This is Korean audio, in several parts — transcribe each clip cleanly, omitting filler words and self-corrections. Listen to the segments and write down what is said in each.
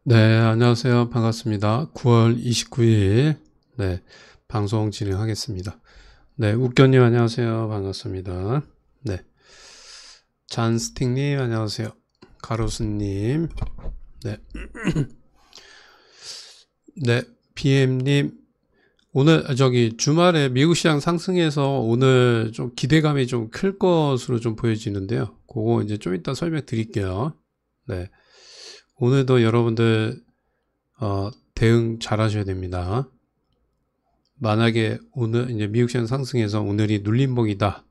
네, 안녕하세요. 반갑습니다. 9월 29일, 네, 방송 진행하겠습니다. 네, 웃겨님 안녕하세요. 반갑습니다. 네, 잔스틱님 안녕하세요. 가로수님, 네, 네, BM님, 오늘, 주말에 미국 시장 상승해서 오늘 좀 기대감이 좀 클 것으로 좀 보여지는데요. 그거 이제 좀 이따 설명 드릴게요. 네, 오늘도 여러분들, 대응 잘 하셔야 됩니다. 만약에 오늘 이제 미국 시장 상승해서 오늘이 눌림목이다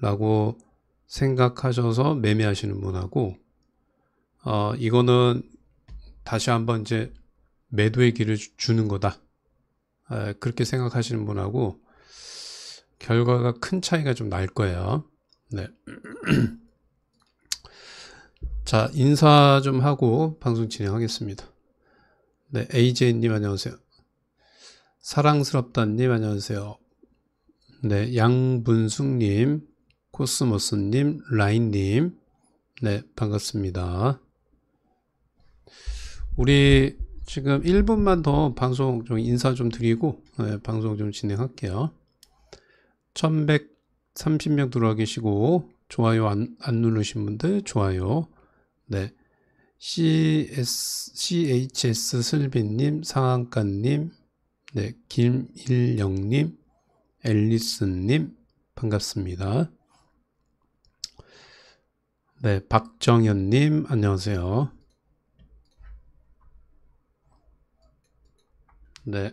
라고 생각하셔서 매매하시는 분하고 이거는 다시 한번 이제 매도의 길을 주는 거다 그렇게 생각하시는 분하고 결과가 큰 차이가 좀 날 거예요. 네. 자, 인사 좀 하고 방송 진행하겠습니다. 네, AJ님 안녕하세요. 사랑스럽다님 안녕하세요. 네, 양분숙님, 코스모스님, 라인님, 네, 반갑습니다. 우리 지금 1분만 더 방송 좀 인사 좀 드리고, 네, 방송 좀 진행할게요. 1130명 들어와 계시고, 좋아요 안 누르신 분들, 좋아요. 네. CHS 슬비님, 상한가님, 네, 김일영님, 앨리스님, 반갑습니다. 네, 박정현님, 안녕하세요. 네,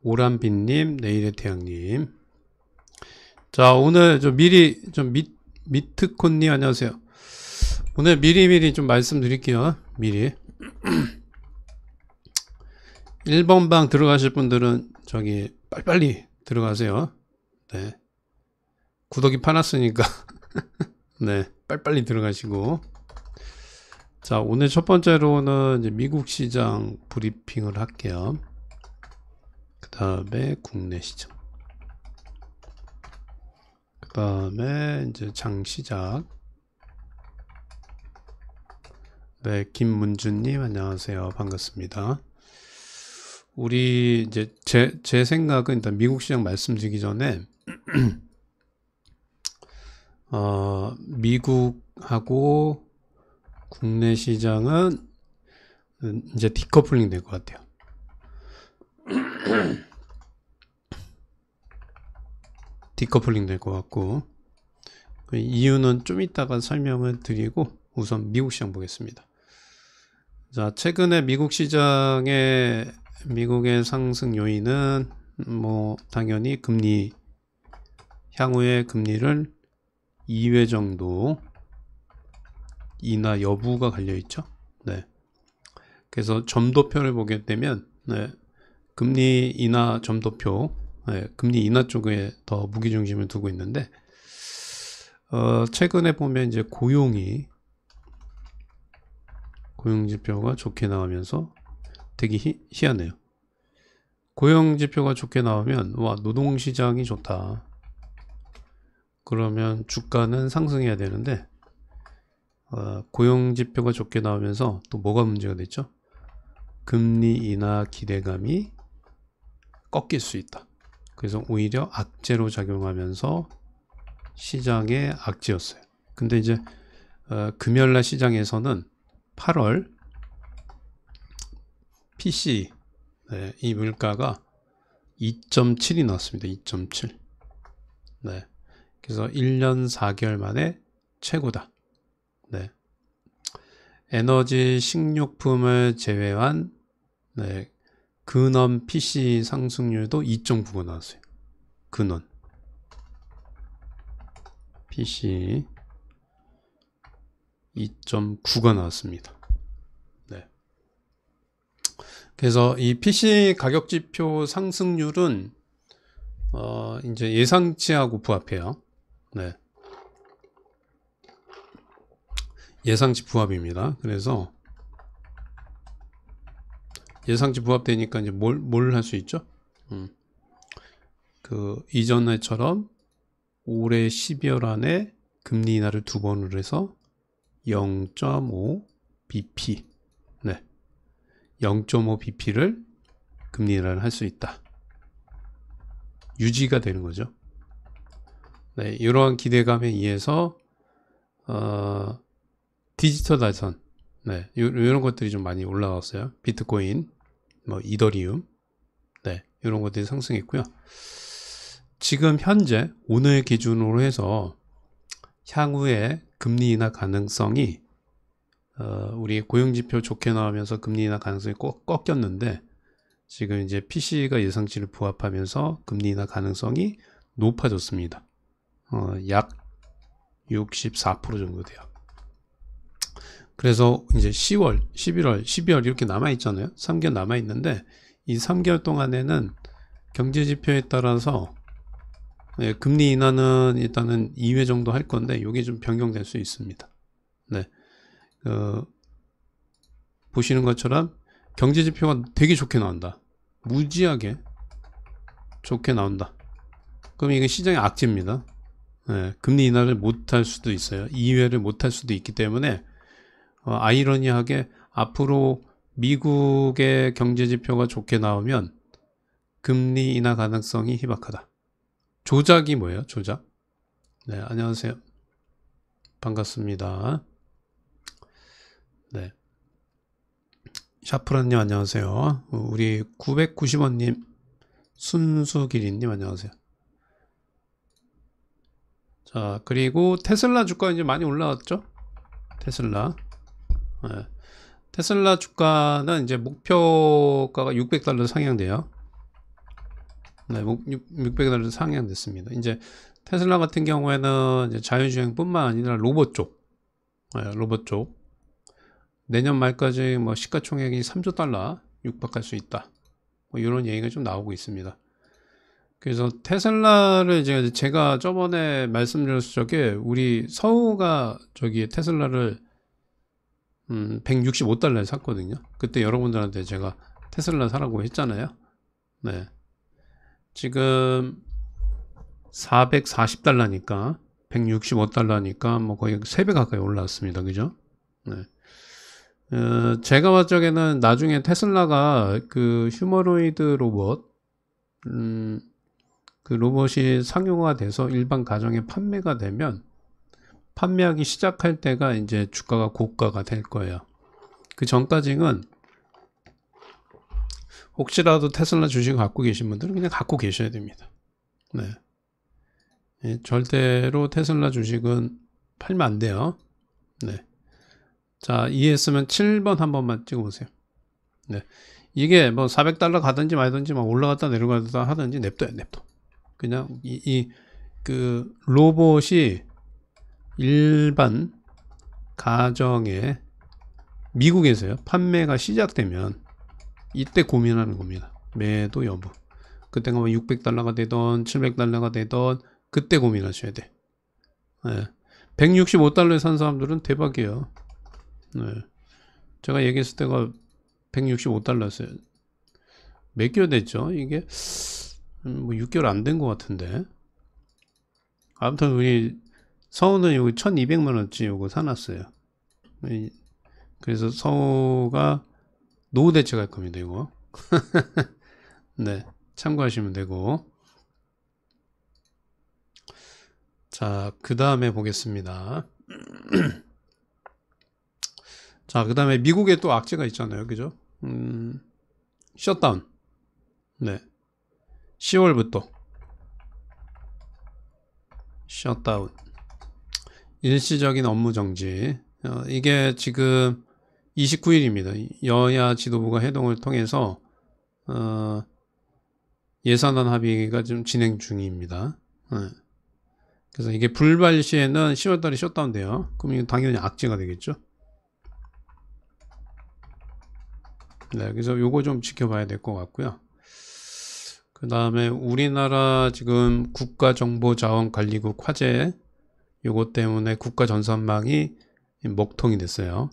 오란빈님, 내일의 태양님. 자, 오늘 좀 미리, 미트콘님, 안녕하세요. 오늘 미리미리 좀 말씀드릴게요. 미리. 1번 방 들어가실 분들은 빨리빨리 들어가세요. 네. 구독이 파놨으니까. 네, 빨리빨리 들어가시고. 자, 오늘 첫 번째로는 이제 미국 시장 브리핑을 할게요. 그 다음에 국내 시장. 그 다음에 이제 장 시작. 네, 김문주님 안녕하세요. 반갑습니다. 우리 이제 제 생각은 일단 미국 시장 말씀드리기 전에 미국하고 국내 시장은 이제 디커플링 될 것 같아요. 디커플링 될 것 같고 그 이유는 좀 이따가 설명을 드리고 우선 미국 시장 보겠습니다. 자, 최근에 미국의 상승 요인은 뭐 당연히 금리 향후의 금리를 2회 정도 인하 여부가 갈려 있죠. 네. 그래서 점도표를 보게 되면 네, 금리 인하 점도표, 네, 금리 인하 쪽에 더 무기 중심을 두고 있는데 최근에 보면 이제 고용 지표가 좋게 나오면서 되게 희한해요. 고용 지표가 좋게 나오면 와 노동 시장이 좋다. 그러면 주가는 상승해야 되는데 고용 지표가 좋게 나오면서 또 뭐가 문제가 됐죠? 금리 인하 기대감이 꺾일 수 있다. 그래서 오히려 악재로 작용하면서 시장에 악재였어요. 근데 이제 금요일날 시장에서는 8월 PC 네, 이 물가가 2.7이 나왔습니다. 2.7. 네. 그래서 1년 4개월 만에 최고다. 네. 에너지 식료품을 제외한 네, 근원 PC 상승률도 2.9가 나왔어요. 근원 PC 2.9가 나왔습니다. 네. 그래서 이 PC 가격 지표 상승률은 이제 예상치하고 부합해요. 네. 예상치 부합입니다. 그래서 예상치 부합되니까 이제 뭘 할 수 있죠? 그 이전에처럼 올해 12월 안에 금리 인하를 2번을 해서 0.5 bp 네, 0.5bp를 금리 인하를 할 수 있다. 유지가 되는 거죠. 네, 이러한 기대감에 의해서 디지털 자산, 네, 이런 것들이 좀 많이 올라왔어요. 비트코인, 뭐 이더리움, 네, 이런 것들이 상승했고요. 지금 현재 오늘 기준으로 해서 향후에 금리 인하 가능성이 우리 고용지표 좋게 나오면서 금리 인하 가능성이 꺾였는데 지금 이제 PC가 예상치를 부합하면서 금리 인하 가능성이 높아졌습니다. 약 64% 정도 돼요. 그래서 이제 10월, 11월, 12월 이렇게 남아있잖아요. 3개월 남아있는데 이 3개월 동안에는 경제지표에 따라서 금리 인하는 일단은 2회 정도 할 건데 이게 좀 변경될 수 있습니다. 네, 보시는 것처럼 경제지표가 되게 좋게 나온다. 무지하게 좋게 나온다. 그럼 이게 시장의 악재입니다. 네, 금리 인하를 못할 수도 있어요. 2회를 못할 수도 있기 때문에 아이러니하게 앞으로 미국의 경제지표가 좋게 나오면 금리 인하 가능성이 희박하다. 조작이 뭐예요? 조작. 네, 안녕하세요. 반갑습니다. 네. 샤프란님 안녕하세요. 우리 990원님, 순수기린님 안녕하세요. 자, 그리고 테슬라 주가 이제 많이 올라왔죠? 테슬라. 네. 테슬라 주가는 이제 목표가가 $600 상향돼요. 네, $600 상향됐습니다. 이제 테슬라 같은 경우에는 이제 자율주행뿐만 아니라 로봇 쪽, 로봇 쪽 내년 말까지 뭐 시가총액이 $3조 육박할 수 있다. 뭐 이런 얘기가 좀 나오고 있습니다. 그래서 테슬라를 제가 저번에 말씀드렸을 적에 우리 서우가 저기 테슬라를 $165에 샀거든요. 그때 여러분들한테 제가 테슬라 사라고 했잖아요. 네. 지금 $440니까 $165니까 뭐 거의 3배 가까이 올라왔습니다. 그죠? 네. 제가 봤을 적에는 나중에 테슬라가 그 휴머노이드 로봇 그 로봇이 상용화 돼서 일반 가정에 판매가 되면 판매하기 시작할 때가 이제 주가가 고가가 될 거예요. 그 전까지는 혹시라도 테슬라 주식 갖고 계신 분들은 그냥 갖고 계셔야 됩니다. 네. 절대로 테슬라 주식은 팔면 안 돼요. 네. 자, 이해했으면 7번 한 번만 찍어보세요. 네. 이게 뭐 $400 가든지 말든지 막 올라갔다 내려갔다 하든지 냅둬요, 냅둬. 그냥 그 로봇이 일반 가정에 미국에서요, 판매가 시작되면 이때 고민하는 겁니다. 매도 여부. 그때가 뭐 $600가 되던 $700가 되던 그때 고민하셔야 돼. 네. $165에 산 사람들은 대박이에요. 네. 제가 얘기했을 때가 $165였어요. 몇 개월 됐죠? 이게 뭐 6개월 안 된 것 같은데. 아무튼 우리 서우는 여기 1200만원치 요거 사놨어요. 그래서 서우가 노후 대책할 겁니다, 이거. 네, 참고하시면 되고. 자, 그 다음에 보겠습니다. 자, 그 다음에 미국에 또 악재가 있잖아요, 그죠? 셧다운. 네, 10월부터 셧다운. 일시적인 업무 정지. 이게 지금 29일입니다. 여야 지도부가 회동을 통해서 예산안 합의가 좀 진행 중입니다. 그래서 이게 불발 시에는 10월달에 셧다운 돼요. 그럼 이거 당연히 악재가 되겠죠. 네, 그래서 요거 좀 지켜봐야 될 것 같고요. 그 다음에 우리나라 지금 국가정보자원관리국 화재 요거 때문에 국가전산망이 먹통이 됐어요.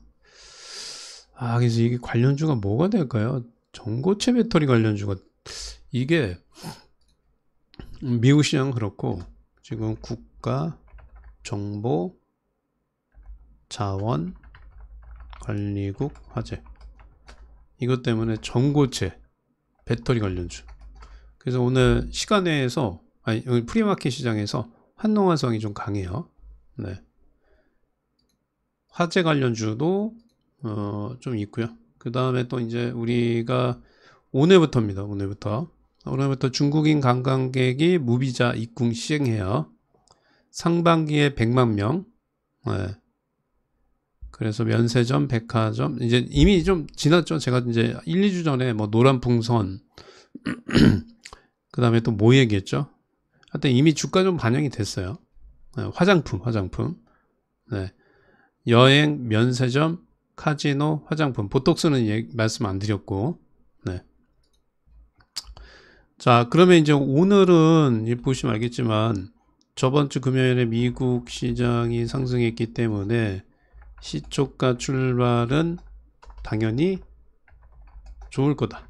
그래서 이게 관련주가 뭐가 될까요? 전고체 배터리 관련주가, 이게 미국 시장 그렇고 지금 국가정보자원관리국 화재, 이것 때문에 전고체 배터리 관련주. 그래서 오늘 시간외에서 오늘 프리마켓 시장에서 환농화성이 좀 강해요. 네. 화재 관련주도 좀 있고요. 그 다음에 또 이제 우리가 오늘부터입니다. 오늘부터 중국인 관광객이 무비자 입국 시행해요. 상반기에 100만 명. 네. 그래서 면세점, 백화점 이제 이미 좀 지났죠. 제가 이제 1, 2주 전에 뭐 노란 풍선 그 다음에 또 뭐 얘기했죠? 하여튼 이미 주가 좀 반영이 됐어요. 네, 화장품. 네. 여행, 면세점, 카지노, 화장품. 보톡스는 말씀 안 드렸고. 네. 자, 그러면 이제 오늘은 보시면 알겠지만 저번 주 금요일에 미국 시장이 상승했기 때문에 시초가 출발은 당연히 좋을 거다.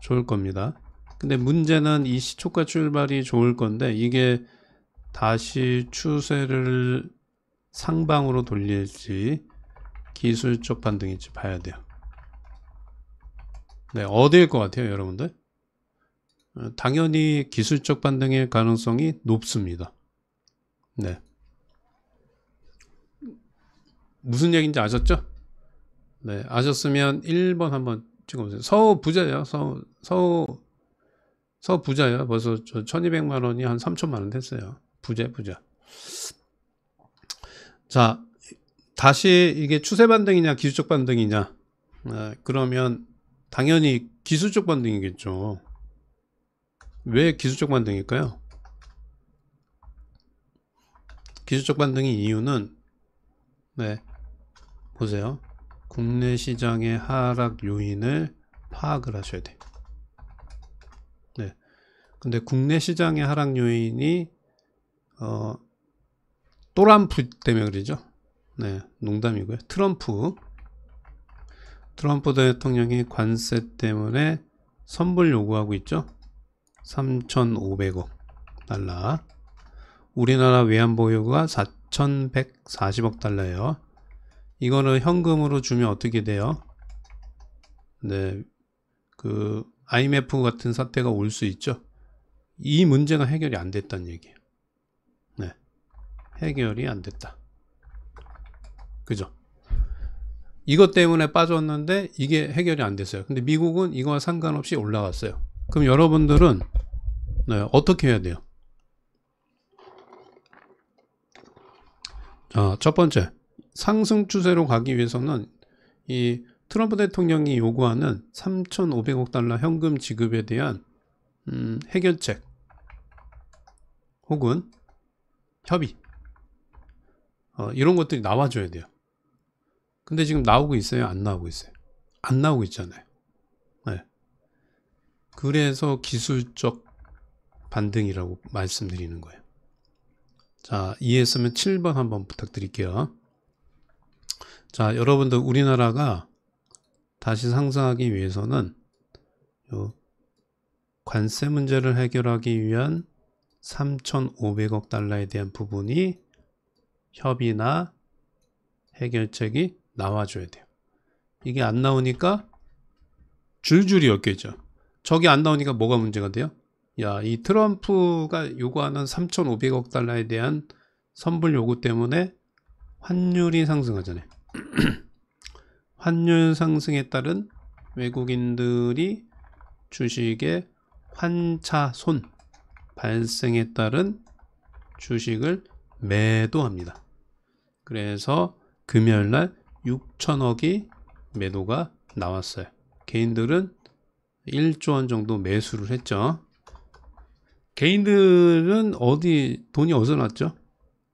좋을 겁니다. 근데 문제는 이 시초가 출발이 좋을 건데 이게 다시 추세를 상방으로 돌릴지 기술적 반등일지 봐야 돼요. 네, 어디일 것 같아요, 여러분들? 당연히 기술적 반등일 가능성이 높습니다. 네. 무슨 얘기인지 아셨죠? 네, 아셨으면 1번 한번 찍어보세요. 서우 부자예요. 서우 부자예요. 벌써 1200만 원이 한 3천만 원 됐어요. 부자. 자, 다시 이게 추세 반등이냐 기술적 반등이냐. 그러면 당연히 기술적 반등이겠죠. 왜 기술적 반등일까요? 기술적 반등의 이유는 네, 보세요. 국내 시장의 하락 요인을 파악을 하셔야 돼요. 네. 근데 국내 시장의 하락 요인이 또람프 때문에 그러죠. 네, 농담이고요. 트럼프 대통령이 관세 때문에 선불 요구하고 있죠. 3,500억 달러. 우리나라 외환보유가 4,140억 달러예요. 이거는 현금으로 주면 어떻게 돼요? 네, 그 IMF 같은 사태가 올 수 있죠. 이 문제가 해결이 안 됐다는 얘기예요. 네, 해결이 안 됐다. 그죠? 이것 때문에 빠졌는데 이게 해결이 안 됐어요. 근데 미국은 이거와 상관없이 올라갔어요. 그럼 여러분들은 네, 어떻게 해야 돼요? 자, 첫 번째, 상승 추세로 가기 위해서는 이 트럼프 대통령이 요구하는 3,500억 달러 현금 지급에 대한 해결책 혹은 협의 이런 것들이 나와줘야 돼요. 근데 지금 나오고 있어요? 안 나오고 있어요? 안 나오고 있잖아요. 네. 그래서 기술적 반등이라고 말씀드리는 거예요. 자, 이해했으면 7번 한번 부탁드릴게요. 자, 여러분들 우리나라가 다시 상승하기 위해서는 요 관세 문제를 해결하기 위한 3,500억 달러에 대한 부분이 협의나 해결책이 나와줘야 돼요. 이게 안 나오니까 줄줄이 엮여있죠. 저기 안 나오니까 뭐가 문제가 돼요? 야, 이 트럼프가 요구하는 3,500억 달러에 대한 선불 요구 때문에 환율이 상승하잖아요. 환율 상승에 따른 외국인들이 주식의 환차손 발생에 따른 주식을 매도합니다. 그래서 금요일날 6천억이 매도가 나왔어요. 개인들은 1조 원 정도 매수를 했죠. 개인들은 돈이 어디서 났죠?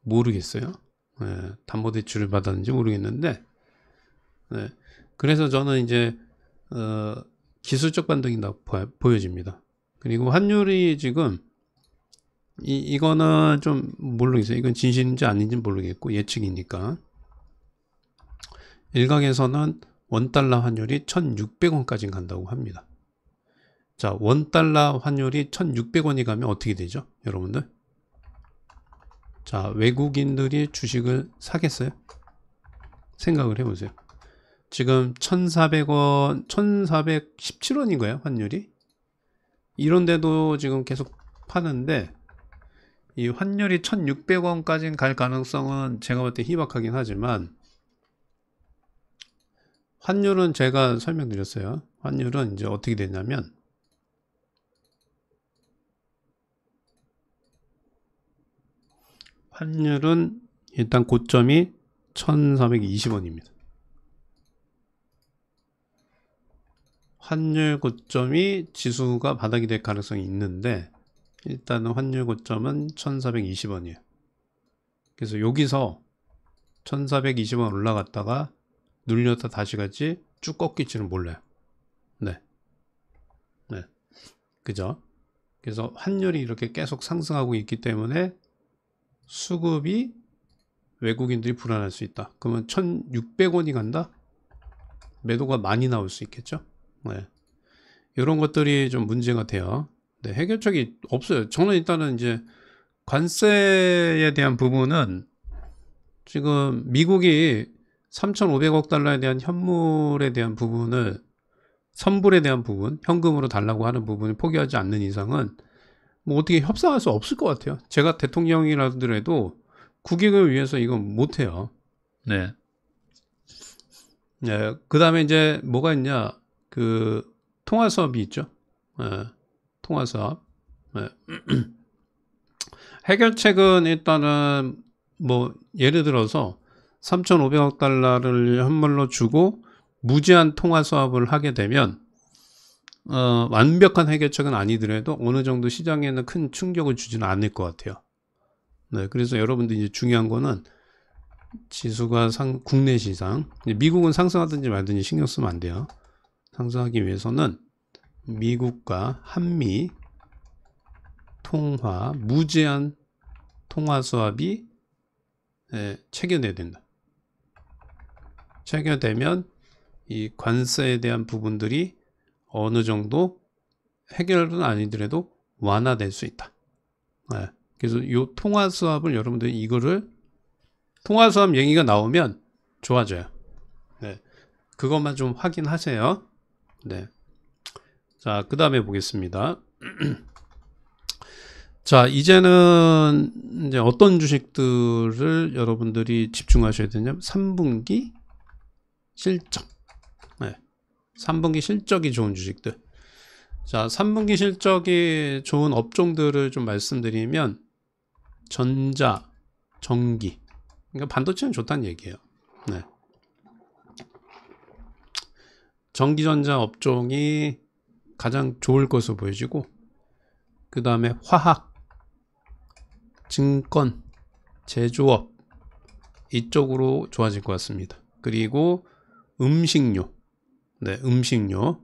모르겠어요. 네, 담보대출을 받았는지 모르겠는데, 네, 그래서 저는 이제 기술적 반등이 보여집니다. 그리고 환율이 지금 이거는 좀 모르겠어요. 이건 진실인지 아닌지 모르겠고 예측이니까. 일각에서는 원달러 환율이 1,600원까지 간다고 합니다. 자, 원달러 환율이 1,600원이 가면 어떻게 되죠? 여러분들? 자, 외국인들이 주식을 사겠어요? 생각을 해보세요. 지금 1,400원, 1,417원인가요? 환율이? 이런데도 지금 계속 파는데, 이 환율이 1,600원까지는 갈 가능성은 제가 볼 때 희박하긴 하지만, 환율은 제가 설명드렸어요. 환율은 이제 어떻게 되냐면, 환율은 일단 고점이 1,420원입니다. 환율 고점이 지수가 바닥이 될 가능성이 있는데, 일단은 환율 고점은 1,420원이에요. 그래서 여기서 1,420원 올라갔다가 눌렸다 다시 같이 쭉 꺾일지는 몰라요. 네. 네. 그죠? 그래서 환율이 이렇게 계속 상승하고 있기 때문에 수급이 외국인들이 불안할 수 있다. 그러면 1,600원이 간다? 매도가 많이 나올 수 있겠죠? 네. 이런 것들이 좀 문제가 돼요. 네, 해결책이 없어요. 저는 일단은 이제 관세에 대한 부분은 지금 미국이 3,500억 달러에 대한 현물에 대한 부분을 선불에 대한 부분, 현금으로 달라고 하는 부분을 포기하지 않는 이상은 뭐 어떻게 협상할 수 없을 것 같아요. 제가 대통령이라더라도 국익을 위해서 이건 못해요. 네. 네. 그 다음에 이제 뭐가 있냐. 그 통화수업이 있죠. 네. 통화수업. 네. 해결책은 일단은 뭐 예를 들어서 3,500억 달러를 현물로 주고 무제한 통화 수합을 하게 되면 완벽한 해결책은 아니더라도 어느 정도 시장에는 큰 충격을 주지는 않을 것 같아요. 네, 그래서 여러분들 이제 중요한 거는 지수가 국내 시장, 미국은 상승하든지 말든지 신경 쓰면 안 돼요. 상승하기 위해서는 미국과 한미 통화 무제한 통화 수합이 체결돼야 된다. 체결되면 이 관세에 대한 부분들이 어느 정도 해결은 아니더라도 완화될 수 있다. 네. 그래서 이 통화 수합을 여러분들이 이거를 통화 수합 얘기가 나오면 좋아져요. 네. 그것만 좀 확인하세요. 네. 자, 그 다음에 보겠습니다. 자, 이제는 이제 어떤 주식들을 여러분들이 집중하셔야 되냐면 3분기 실적. 네. 3분기 실적이 좋은 주식들. 자, 3분기 실적이 좋은 업종들을 좀 말씀드리면 전자, 전기. 그러니까 반도체는 좋다는 얘기예요. 네. 전기전자 업종이 가장 좋을 것으로 보여지고, 그 다음에 화학, 증권, 제조업 이쪽으로 좋아질 것 같습니다. 그리고 음식료, 네, 음식료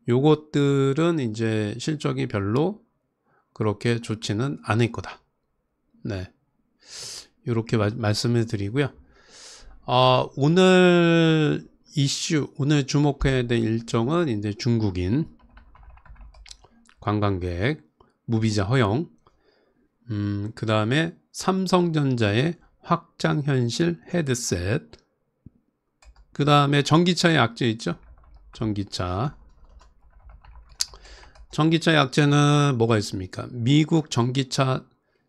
요것들은 이제 실적이 별로 그렇게 좋지는 않을 거다. 네, 이렇게 말씀을 드리고요. 오늘 이슈, 오늘 주목해야 될 일정은 이제 중국인 관광객 무비자 허용, 그 다음에 삼성전자의 확장현실 헤드셋, 그 다음에 전기차의 악재 있죠? 전기차 약재는 뭐가 있습니까? 미국 전기차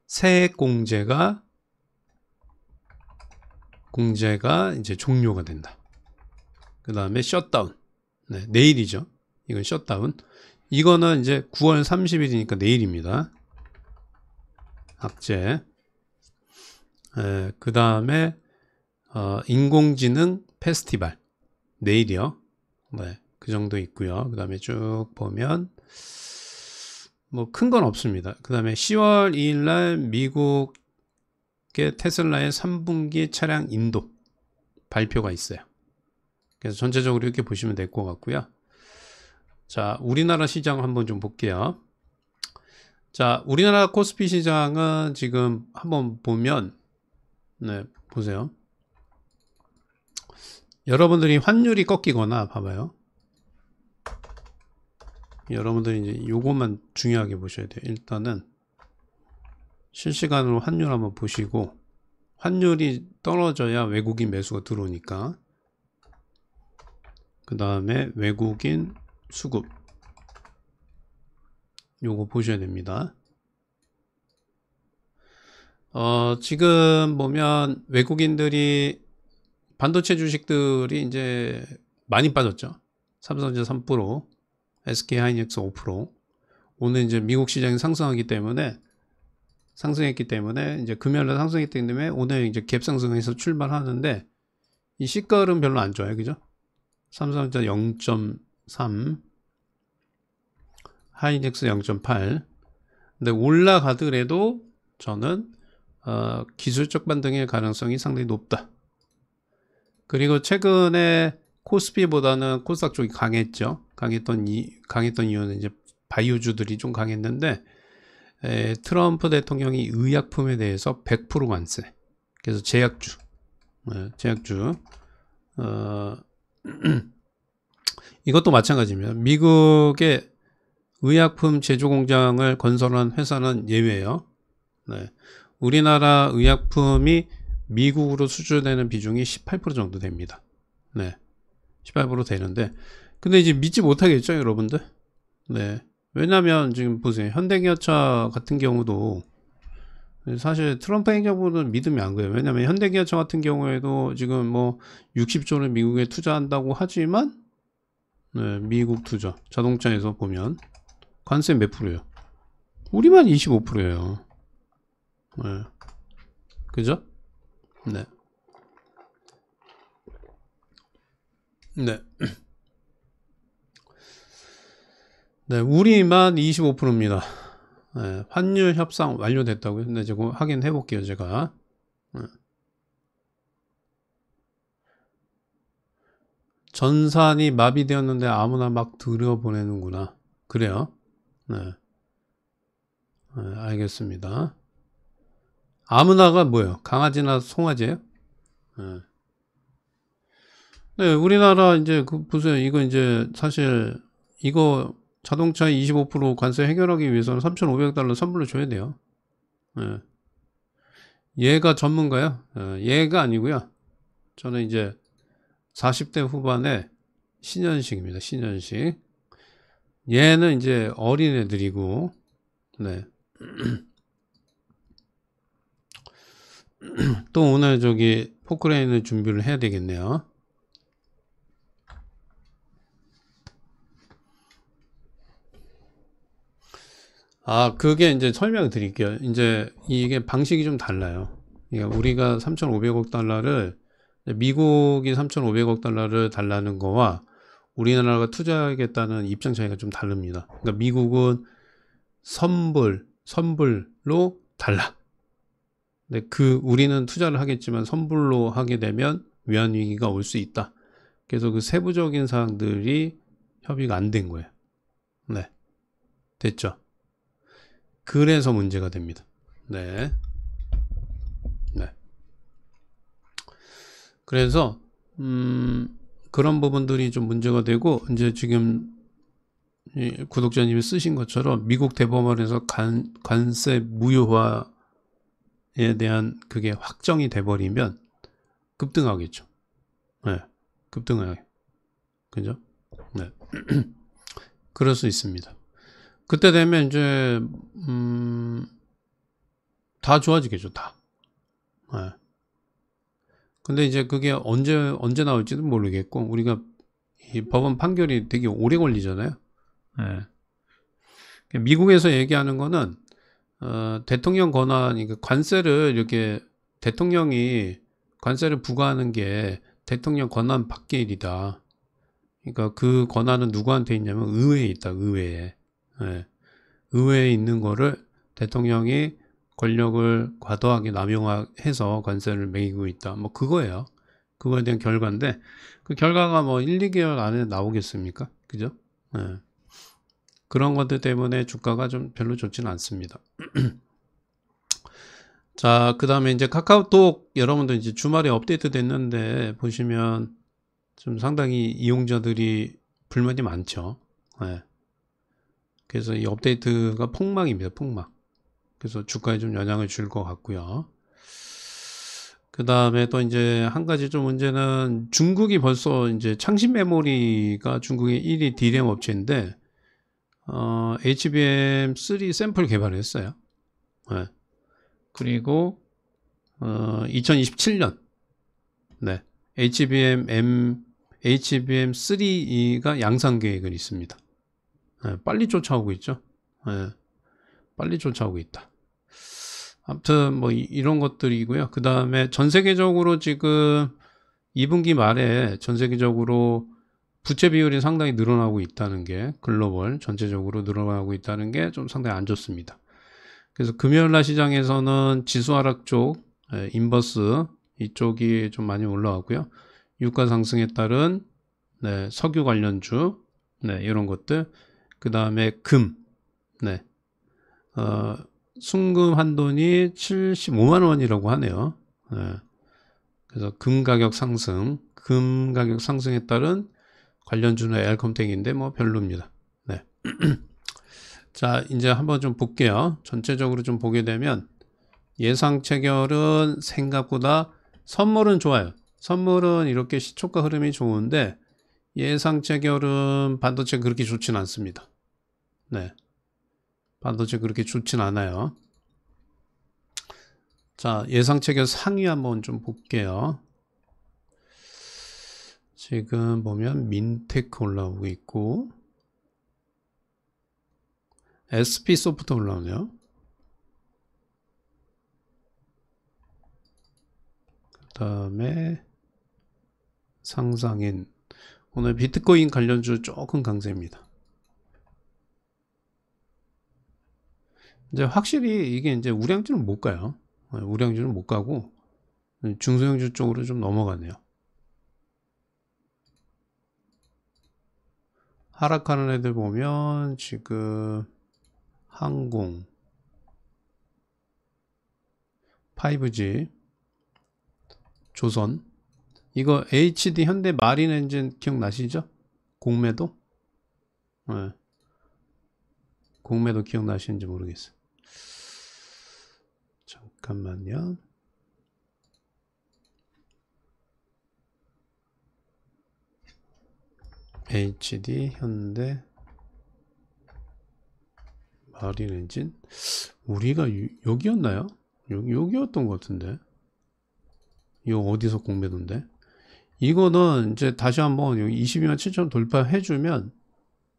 세액 공제가 이제 종료가 된다. 그 다음에 셧다운. 네, 내일이죠. 이건 셧다운. 이거는 이제 9월 30일이니까 내일입니다. 악재. 그 다음에 인공지능 페스티벌. 내일이요. 네, 그 정도 있고요. 그 다음에 쭉 보면 뭐 큰 건 없습니다. 그 다음에 10월 2일 날 미국의 테슬라의 3분기 차량 인도 발표가 있어요. 그래서 전체적으로 이렇게 보시면 될 것 같고요. 자, 우리나라 시장 한번 좀 볼게요. 자, 우리나라 코스피 시장은 지금 한번 보면, 네, 보세요. 여러분들이 환율이 꺾이거나, 봐봐요. 여러분들이 이제 요것만 중요하게 보셔야 돼요. 일단은 실시간으로 환율 한번 보시고, 환율이 떨어져야 외국인 매수가 들어오니까. 그 다음에 외국인 수급. 요거 보셔야 됩니다. 지금 보면 외국인들이 반도체 주식들이 이제 많이 빠졌죠. 삼성전자 3%, SK하이닉스 5%. 오늘 이제 미국 시장이 상승했기 때문에 이제 금요일날 상승했기 때문에 오늘 이제 갭 상승해서 출발하는데 이 시가는 별로 안 좋아요. 그죠? 삼성전자 0.3, 하이닉스 0.8. 근데 올라가더라도 저는 기술적 반등의 가능성이 상당히 높다. 그리고 최근에 코스피보다는 코스닥 쪽이 강했죠. 강했던 이유는 이제 바이오주들이 좀 강했는데 트럼프 대통령이 의약품에 대해서 100% 관세. 그래서 제약주 이것도 마찬가지입니다. 미국의 의약품 제조 공장을 건설한 회사는 예외예요. 네. 우리나라 의약품이 미국으로 수출되는 비중이 18% 정도 됩니다. 네. 18% 되는데, 근데 이제 믿지 못하겠죠, 여러분들? 네. 왜냐면 지금 보세요. 현대기아차 같은 경우도 사실 트럼프 행정부는 믿으면 안 가요. 왜냐면 현대기아차 같은 경우에도 지금 뭐 60조를 미국에 투자한다고 하지만, 네, 미국 투자, 자동차에서 보면 관세 몇 프로예요? 우리만 25%예요. 네. 그죠? 네. 네. 네, 우리만 25%입니다. 네, 환율 협상 완료됐다고요? 근데 지금 확인해 볼게요, 제가. 네. 전산이 마비되었는데 아무나 막 들여보내는구나. 그래요? 네. 네, 알겠습니다. 아무나가 뭐예요? 강아지나 송아지예요? 네. 네, 우리나라 이제 보세요. 이거 이제 사실 이거 자동차 25% 관세 해결하기 위해서는 3,500달러 선불로 줘야 돼요. 네. 얘가 전문가요? 얘가 아니고요. 저는 이제 40대 후반의 신현식입니다. 신현식. 얘는 이제 어린애들이고, 네. 또 오늘 저기 포크레인을 준비를 해야 되겠네요. 그게 이제 설명을 드릴게요. 이제 이게 방식이 좀 달라요. 그러니까 우리가 3,500억 달러를, 미국이 3,500억 달러를 달라는 거와 우리나라가 투자하겠다는 입장 차이가 좀 다릅니다. 그러니까 미국은 선불로 달라. 근데 우리는 투자를 하겠지만 선불로 하게 되면 외환위기가 올 수 있다. 그래서 그 세부적인 사항들이 협의가 안 된 거예요. 네. 됐죠? 그래서 문제가 됩니다. 네. 네. 그래서, 그런 부분들이 좀 문제가 되고, 이제 지금 구독자님이 쓰신 것처럼 미국 대법원에서 관세 무효화에 대한 그게 확정이 돼버리면 급등하겠죠. 네. 급등하게. 그죠? 네. 그럴 수 있습니다. 그때 되면 이제 다 좋아지겠죠, 다. 네. 근데 이제 그게 언제 나올지도 모르겠고 우리가 이 법원 판결이 되게 오래 걸리잖아요. 네. 미국에서 얘기하는 거는 대통령 권한, 그러니까 관세를 이렇게 대통령이 관세를 부과하는 게 대통령 권한 밖의 일이다. 그러니까 그 권한은 누구한테 있냐면 의회에 있다, 의회에. 네. 의회에 있는 거를 대통령이 권력을 과도하게 남용해서 관세를 매기고 있다. 뭐 그거예요. 그거에 대한 결과인데 그 결과가 뭐 1, 2개월 안에 나오겠습니까? 그죠? 네. 그런 것들 때문에 주가가 좀 별로 좋지는 않습니다. 자, 그 다음에 이제 카카오톡 여러분들 이제 주말에 업데이트 됐는데 보시면 좀 상당히 이용자들이 불만이 많죠. 네. 그래서 이 업데이트가 폭망입니다. 폭망. 그래서 주가에 좀 영향을 줄 것 같고요. 그 다음에 또 이제 한 가지 좀 문제는 중국이 벌써 이제 창신 메모리가 중국의 1위 D램 업체인데, HBM3 샘플 개발을 했어요. 네. 그리고, 2027년, 네. HBM3가 양산 계획은 있습니다. 네, 빨리 쫓아오고 있죠. 네, 빨리 쫓아오고 있다. 아무튼 뭐 이런 것들이고요. 그 다음에 전 세계적으로 지금 2분기 말에 전 세계적으로 부채 비율이 상당히 늘어나고 있다는 게, 글로벌 전체적으로 늘어나고 있다는 게 좀 상당히 안 좋습니다. 그래서 금요일날 시장에서는 지수 하락 쪽, 인버스 이쪽이 좀 많이 올라왔고요. 유가 상승에 따른 네, 석유 관련주, 네, 이런 것들. 그 다음에 금, 네, 순금 한 돈이 75만 원이라고 하네요. 네. 그래서 금 가격 상승에 따른 관련주는 엘컴텍인데 뭐 별로입니다. 네. 자, 이제 한번 좀 볼게요. 전체적으로 좀 보게 되면 예상 체결은 생각보다 선물은 좋아요. 선물은 이렇게 시초가 흐름이 좋은데 예상 체결은 반도체 그렇게 좋진 않습니다. 네. 반도체 그렇게 좋진 않아요. 자, 예상 체결 상위 한번 좀 볼게요. 지금 보면 민테크 올라오고 있고 SP소프트 올라오네요. 그 다음에 상상인, 오늘 비트코인 관련주 조금 강세입니다. 이제 확실히 이게 이제 우량주는 못 가요. 우량주는 못 가고 중소형주 쪽으로 좀 넘어가네요. 하락하는 애들 보면 지금 항공, 5G, 조선, 이거 HD 현대 마린 엔진 기억나시죠? 공매도? 네. 공매도 기억나시는지 모르겠어요. 잠깐만요. HD 현대 마린 엔진, 우리가 여기였나요? 여기였던 것 같은데. 이거 어디서 공매도인데? 이거는 이제 다시 한번 여기 22만 7천 돌파해주면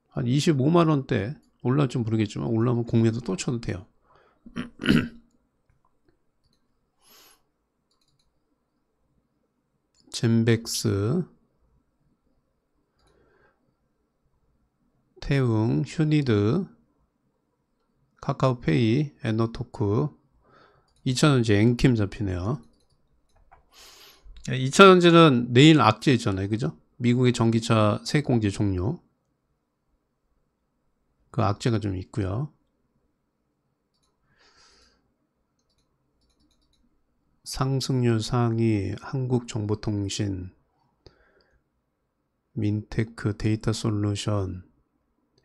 한 25만 원대 올라올지 모르겠지만 올라오면 공매도 또 쳐도 돼요. 젠백스, 태웅, 휴니드, 카카오페이, 에너토크, 2차전지 엔킴 잡히네요. 2차전지는 내일 악재 있잖아요. 그죠? 미국의 전기차 세액공제 종료. 그 악재가 좀 있고요. 상승률 상위 한국정보통신, 민테크, 데이터솔루션,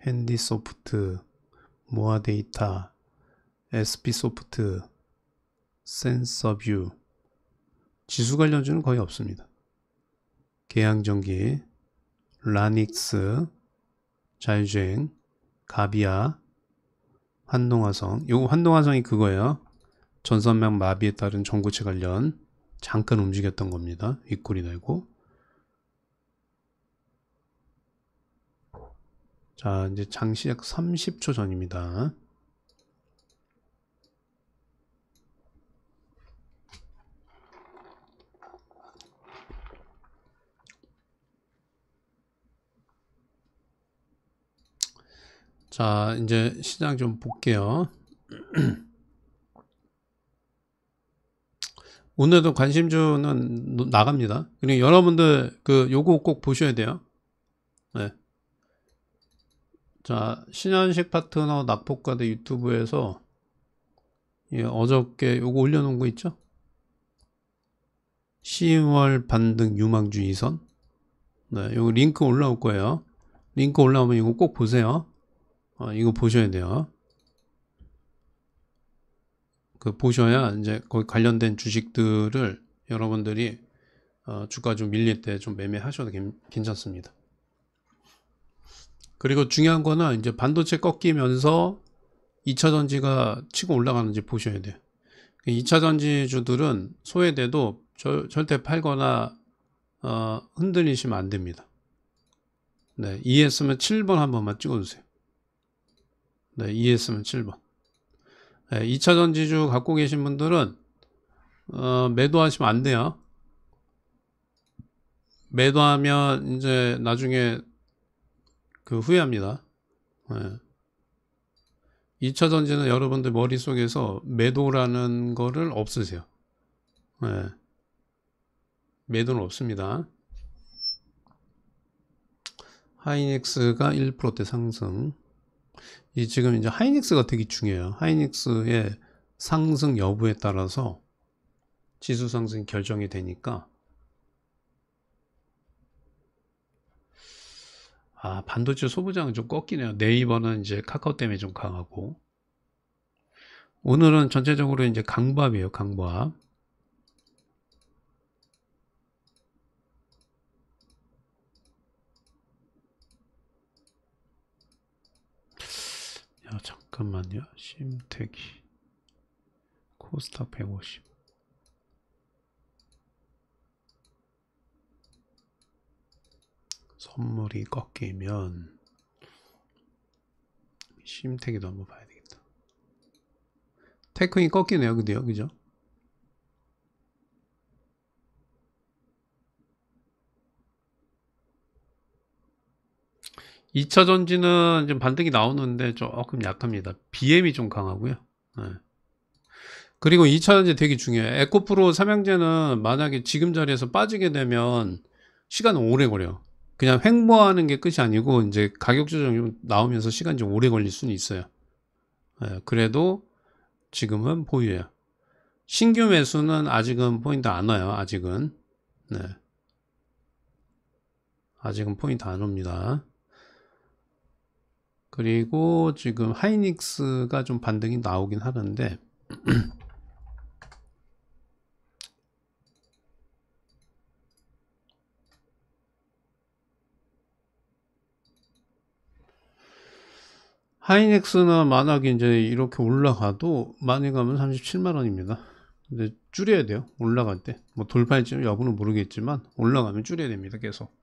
핸디소프트, 모아데이터, SP소프트, 센서뷰. 지수 관련주는 거의 없습니다. 계양전기, 라닉스, 자율주행, 가비아, 환동화성. 요거 환동화성이 그거예요. 전선망 마비에 따른 전고체 관련 잠깐 움직였던 겁니다. 윗골이 달고. 자, 이제 장시작 30초 전입니다. 자, 이제 시장 좀 볼게요. 오늘도 관심주는 나갑니다. 그리고 여러분들 요거 꼭 보셔야 돼요. 네. 자, 신현식 파트너 낙폭과대 유튜브에서 어저께 요거 올려놓은 거 있죠? 10월 반등 유망주 2선. 네, 요거 링크 올라올 거예요. 링크 올라오면 이거 꼭 보세요. 이거 보셔야 돼요. 보셔야 이제 거기 관련된 주식들을 여러분들이 주가 좀 밀릴 때 좀 매매하셔도 괜찮습니다. 그리고 중요한 거는 이제 반도체 꺾이면서 2차전지가 치고 올라가는지 보셔야 돼요. 2차전지주들은 소외돼도 절대 팔거나 흔들리시면 안 됩니다. 네, ES면 7번 한 번만 찍어주세요. 네, ES면 7번. 네, 2차전지주 갖고 계신 분들은 매도하시면 안 돼요. 매도하면 이제 나중에 그 후회합니다. 네. 2차전지는 여러분들 머릿속에서 매도라는 거를 없으세요. 네. 매도는 없습니다. 하이닉스가 1%대 상승. 지금 이제 하이닉스가 되게 중요해요. 하이닉스의 상승 여부에 따라서 지수 상승이 결정이 되니까. 반도체 소부장은 좀 꺾이네요. 네이버는 이제 카카오 때문에 좀 강하고. 오늘은 전체적으로 이제 강밥이에요, 강밥. 야, 잠깐만요. 심택이. 코스닥 150. 선물이 꺾이면 심택이도 한번 봐야 되겠다. 테크닉 꺾이네요, 근데요, 그죠? (2차) 전지는 지금 반등이 나오는데 조금 약합니다. BM이 좀 강하고요. 네. 그리고 2차 전지 되게 중요해요. 에코프로 삼양제는 만약에 지금 자리에서 빠지게 되면 시간은 오래 걸려요. 그냥 횡보하는 게 끝이 아니고 이제 가격 조정이 좀 나오면서 시간이 좀 오래 걸릴 수는 있어요. 네. 그래도 지금은 보유해요. 신규 매수는 아직은 포인트 안 와요. 아직은. 네. 아직은 포인트 안 옵니다. 그리고 지금 하이닉스가 좀 반등이 나오긴 하는데 하이닉스는 만약에 이제 이렇게 올라가도 많이 가면 37만 원입니다. 근데 줄여야 돼요. 올라갈 때. 뭐 돌파할지 여부는 모르겠지만 올라가면 줄여야 됩니다. 계속.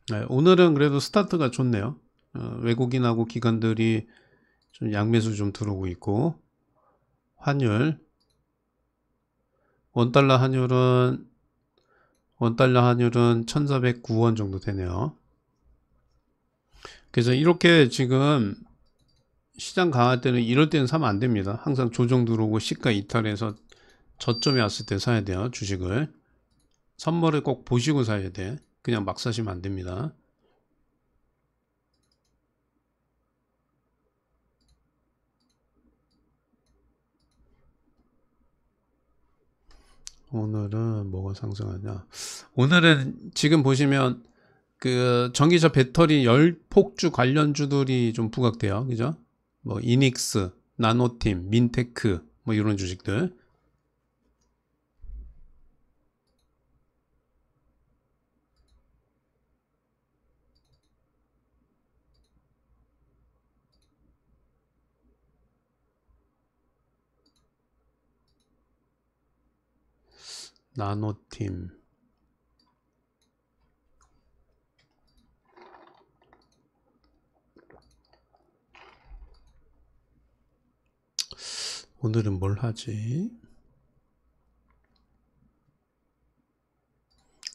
네, 오늘은 그래도 스타트가 좋네요. 외국인하고 기관들이 좀 양매수 좀 들어오고 있고 환율 원달러 환율은 1409원 정도 되네요. 그래서 이렇게 지금 시장 강할 때는 이럴 때는 사면 안 됩니다. 항상 조정 들어오고 시가 이탈해서 저점이 왔을 때 사야 돼요. 주식을. 선물을 꼭 보시고 사야 돼. 그냥 막 사시면 안 됩니다. 오늘은 뭐가 상승하냐. 오늘은 지금 보시면 그 전기차 배터리 열폭주 관련주들이 좀 부각돼요. 그죠? 뭐 이닉스, 나노팀, 민테크 뭐 이런 주식들. 나노팀. 오늘은 뭘 하지?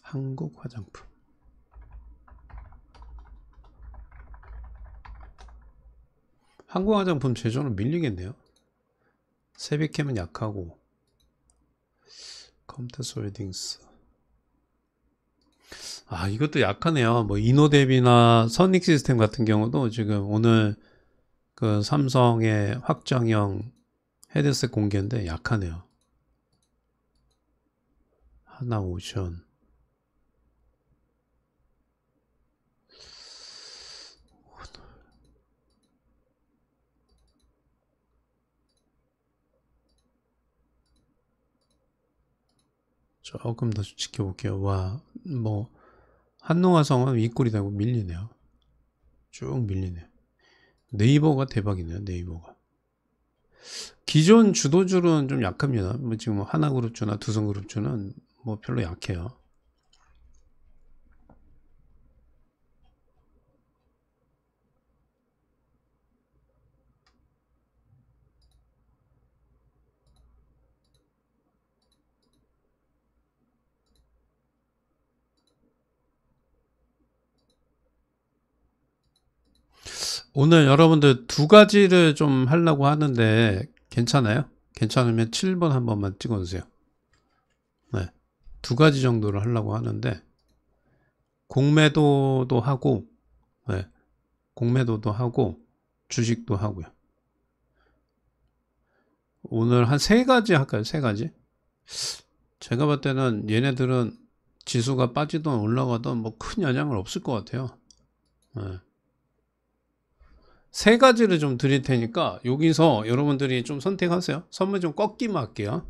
한국 화장품. 한국 화장품 제조는 밀리겠네요. 세비캠은 약하고. 컴퓨터 홀딩스. 이것도 약하네요. 뭐 이노뎁이나 선익 시스템 같은 경우도 지금 오늘 그 삼성의 확장형 헤드셋 공개인데 약하네요. 하나오션. 조금 더 지켜볼게요. 와, 뭐 한농화성은 윗골이 되고 밀리네요. 쭉 밀리네요. 네이버가 대박이네요. 네이버가. 기존 주도주는 좀 약합니다. 뭐 지금 하나그룹주나 두성그룹주는 뭐 별로 약해요. 오늘 여러분들 두 가지를 좀 하려고 하는데 괜찮아요? 괜찮으면 7번 한 번만 찍어주세요. 네. 두 가지 정도를 하려고 하는데 공매도도 하고, 네. 공매도도 하고 주식도 하고요. 오늘 한 세 가지 할까요? 세 가지? 제가 볼 때는 얘네들은 지수가 빠지든 올라가든 뭐 큰 영향은 없을 것 같아요. 네. 세 가지를 좀 드릴 테니까 여기서 여러분들이 좀 선택하세요. 선물 좀 꺾기만 할게요.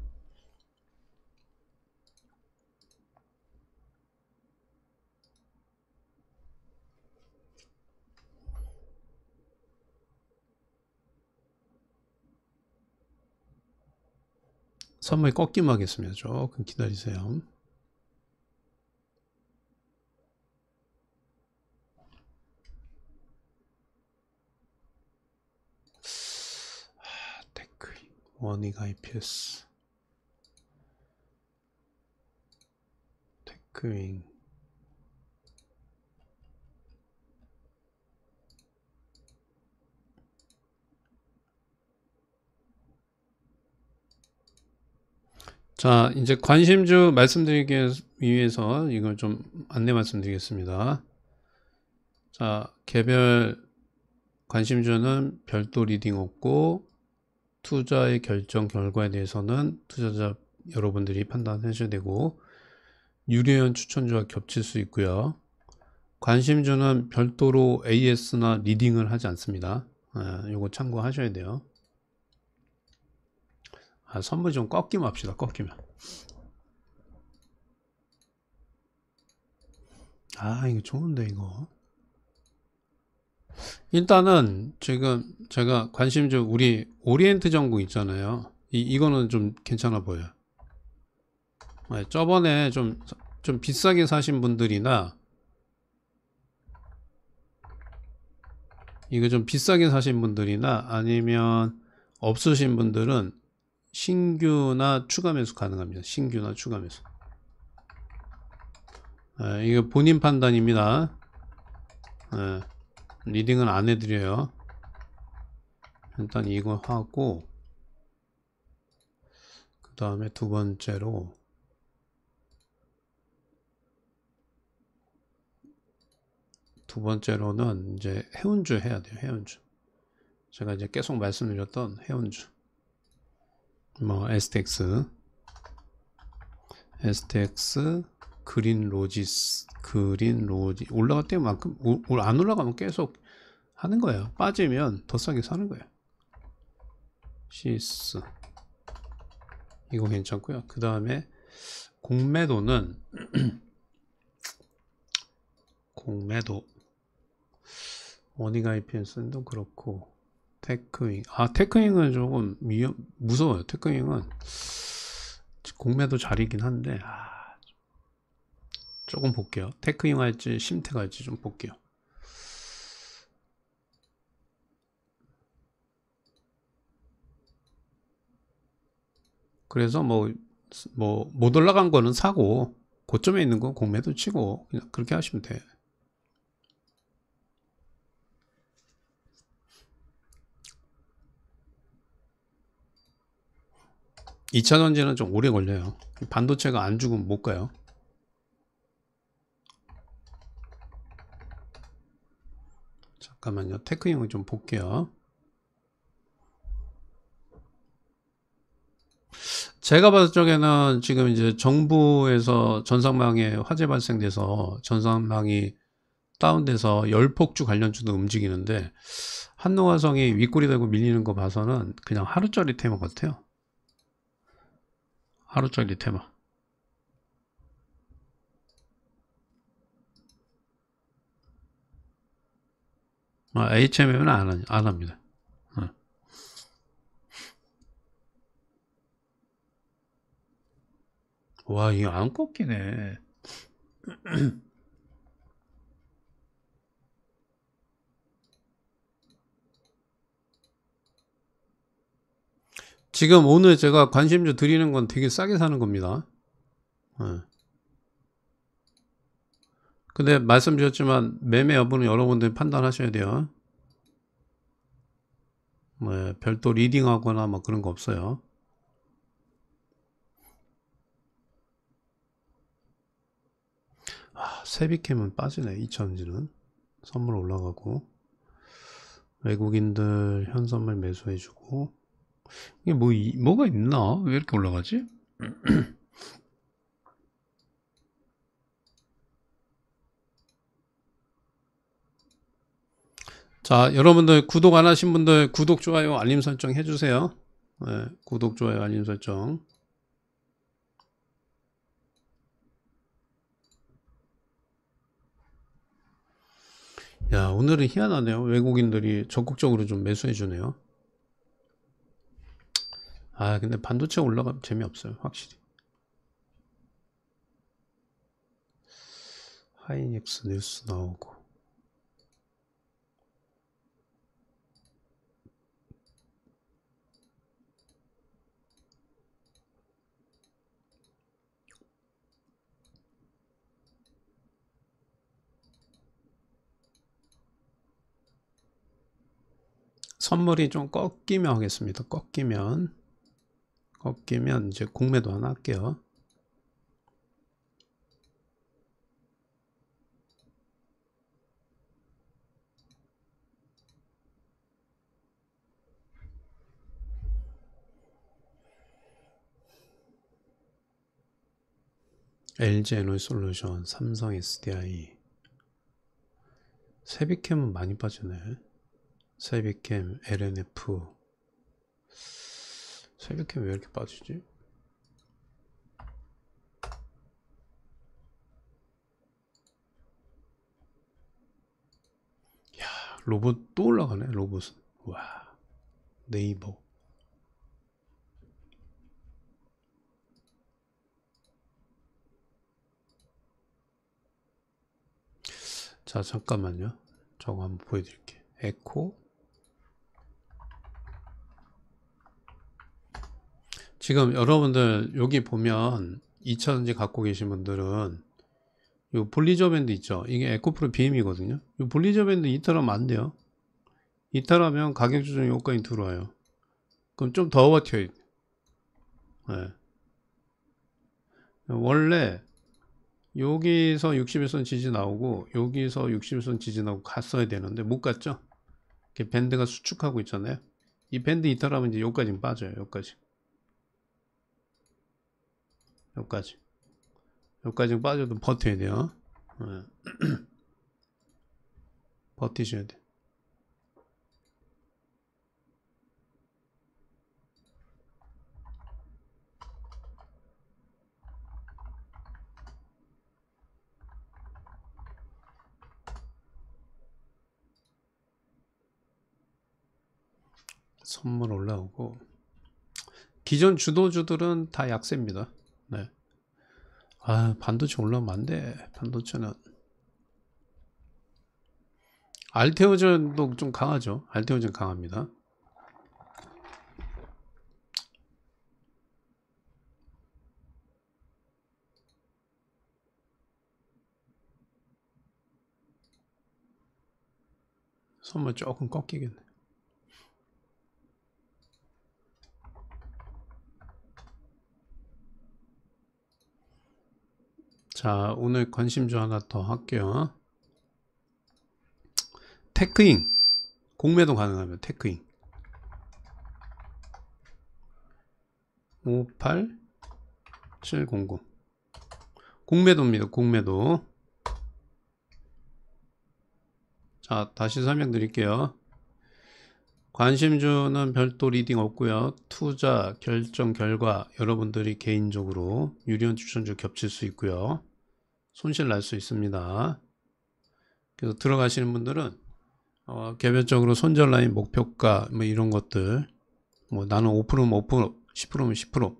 선물 꺾기만 하겠습니다. 조금 기다리세요. 테크 원익 IPS 테크윙 자, 이제 관심주 말씀드리기 위해서 이걸 좀 안내 말씀드리겠습니다. 자, 개별 관심주는 별도 리딩 없고 투자의 결정 결과에 대해서는 투자자 여러분들이 판단하셔야 되고 유료연 추천주와 겹칠 수 있고요. 관심주는 별도로 AS나 리딩을 하지 않습니다. 요거 참고하셔야 돼요. 선물 좀 꺾기만 합시다. 꺾기만. 이거 좋은데 이거. 일단은 지금 제가 관심주 우리 오리엔트 전공 있잖아요. 이거는 좀 괜찮아 보여요. 저번에 좀 비싸게 사신 분들이나 이거 좀 비싸게 사신 분들이나 아니면 없으신 분들은 신규나 추가 매수 가능합니다. 신규나 추가 매수. 이거 본인 판단입니다. 리딩은 안 해드려요. 일단 이거 하고 그 다음에 두 번째로는 이제 해운주 해야 돼요. 해운주. 제가 이제 계속 말씀드렸던 해운주. 뭐 STX, 그린 로지 올라갈 때만큼 안 올라가면 계속 하는 거예요. 빠지면 더 싸게 사는 거예요. 시스 이거 괜찮고요. 그 다음에 공매도는 공매도 원익 IPS도 그렇고 테크윙 테크윙은 조금 무서워요. 테크윙은 공매도 자리긴 한데 조금 볼게요. 테크윙 할지 심텍 할지 좀 볼게요. 그래서 뭐 못 올라간 거는 사고 고점에 있는 건 공매도 치고 그냥 그렇게 하시면 돼. (2차전지는) 좀 오래 걸려요. 반도체가 안 죽으면 못 가요. 잠깐만요. 테크형을 좀 볼게요. 제가 봤을 적에는 지금 이제 정부에서 전산망에 화재 발생돼서 전산망이 다운돼서 열폭주 관련주도 움직이는데 한농화성이 윗골이 되고 밀리는 거 봐서는 그냥 하루짜리 테마 같아요. 하루짜리 테마. HMM은 안 합니다. 와, 이거 안 꺾이네. 지금 오늘 제가 관심주 드리는 건 되게 싸게 사는 겁니다. 근데 말씀드렸지만 매매 여부는 여러분들이 판단하셔야 돼요. 뭐 별도 리딩하거나 뭐 그런 거 없어요. 세비캠은 빠지네. 2차전지는 선물 올라가고 외국인들 현선물 매수해주고 이게 뭐가 있나? 왜 이렇게 올라가지? 자, 여러분들 구독 안 하신 분들 구독, 좋아요, 알림 설정 해주세요. 네, 구독, 좋아요, 알림 설정. 야, 오늘은 희한하네요. 외국인들이 적극적으로 좀 매수해주네요. 근데 반도체 올라가면 재미없어요. 확실히. 하이닉스 뉴스 나오고. 선물이 좀 꺾이면 하겠습니다. 꺾이면 이제 공매도 하나 할게요. LG 에너지솔루션, 삼성 SDI. 세비캠은 많이 빠지네. 세비캠, LNF. 세비캠 왜 이렇게 빠지지? 야, 로봇 또 올라가네. 로봇은. 와, 네이버. 자, 잠깐만요. 저거 한번 보여드릴게요. 에코. 지금 여러분들 여기 보면 2차전지 갖고 계신 분들은 이 볼리저 밴드 있죠. 이게 에코프로 BM이거든요. 이 볼리저 밴드 이탈하면 안 돼요. 이탈하면 가격 조정이 여기까지 들어와요. 그럼 좀 더 버텨야 돼. 네. 원래 여기서 61선 지지 나오고 여기서 61선 지지 나오고 갔어야 되는데 못 갔죠. 이렇게 밴드가 수축하고 있잖아요. 이 밴드 이탈하면 이제 여기까지 빠져요. 여기까지 빠져도 버텨야 돼요. 네. 버티셔야 돼. 선물 올라오고 기존 주도주들은 다 약세입니다. 네. 반도체 올라오면 안 돼. 반도체는 알테오전도 좀 강하죠. 알테오전 강합니다. 선물 조금 꺾이겠네. 자, 오늘 관심주 하나 더 할게요. 테크잉. 공매도 가능하면 테크잉. 58700. 공매도입니다. 공매도. 자, 다시 설명드릴게요. 관심주는 별도 리딩 없고요. 투자 결정 결과 여러분들이 개인적으로 유리한 추천주 겹칠 수 있고요. 손실 날 수 있습니다. 그래서 들어가시는 분들은 개별적으로 손절 라인 목표가 뭐 이런 것들, 뭐 나는 5%면 5%, 10%면 10%.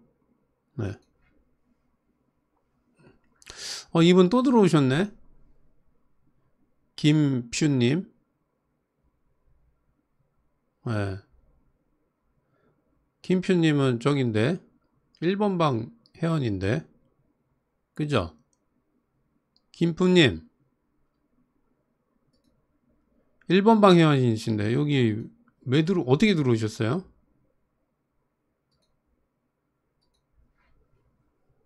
네. 이분 또 들어오셨네. 김퓨님. 네. 김퓨님은 저긴데 1번 방 회원인데, 그죠? 김푸님 1번 방 회원이신데 여기 왜 어떻게 들어오셨어요?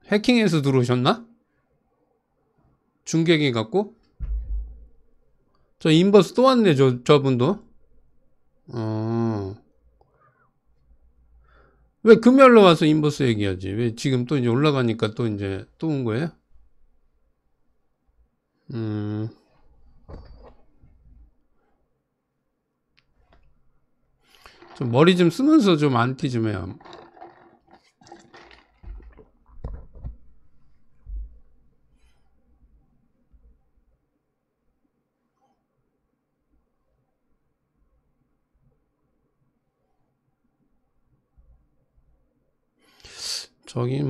해킹해서 들어오셨나? 중계기 갖고? 저 인버스 또 왔네, 저분도. 어, 왜 금요일로 와서 인버스 얘기하지? 왜 지금 또 이제 올라가니까 또 이제 또 온 거예요? 음, 좀 머리 좀 쓰면서 좀 안티 좀 해요. 저기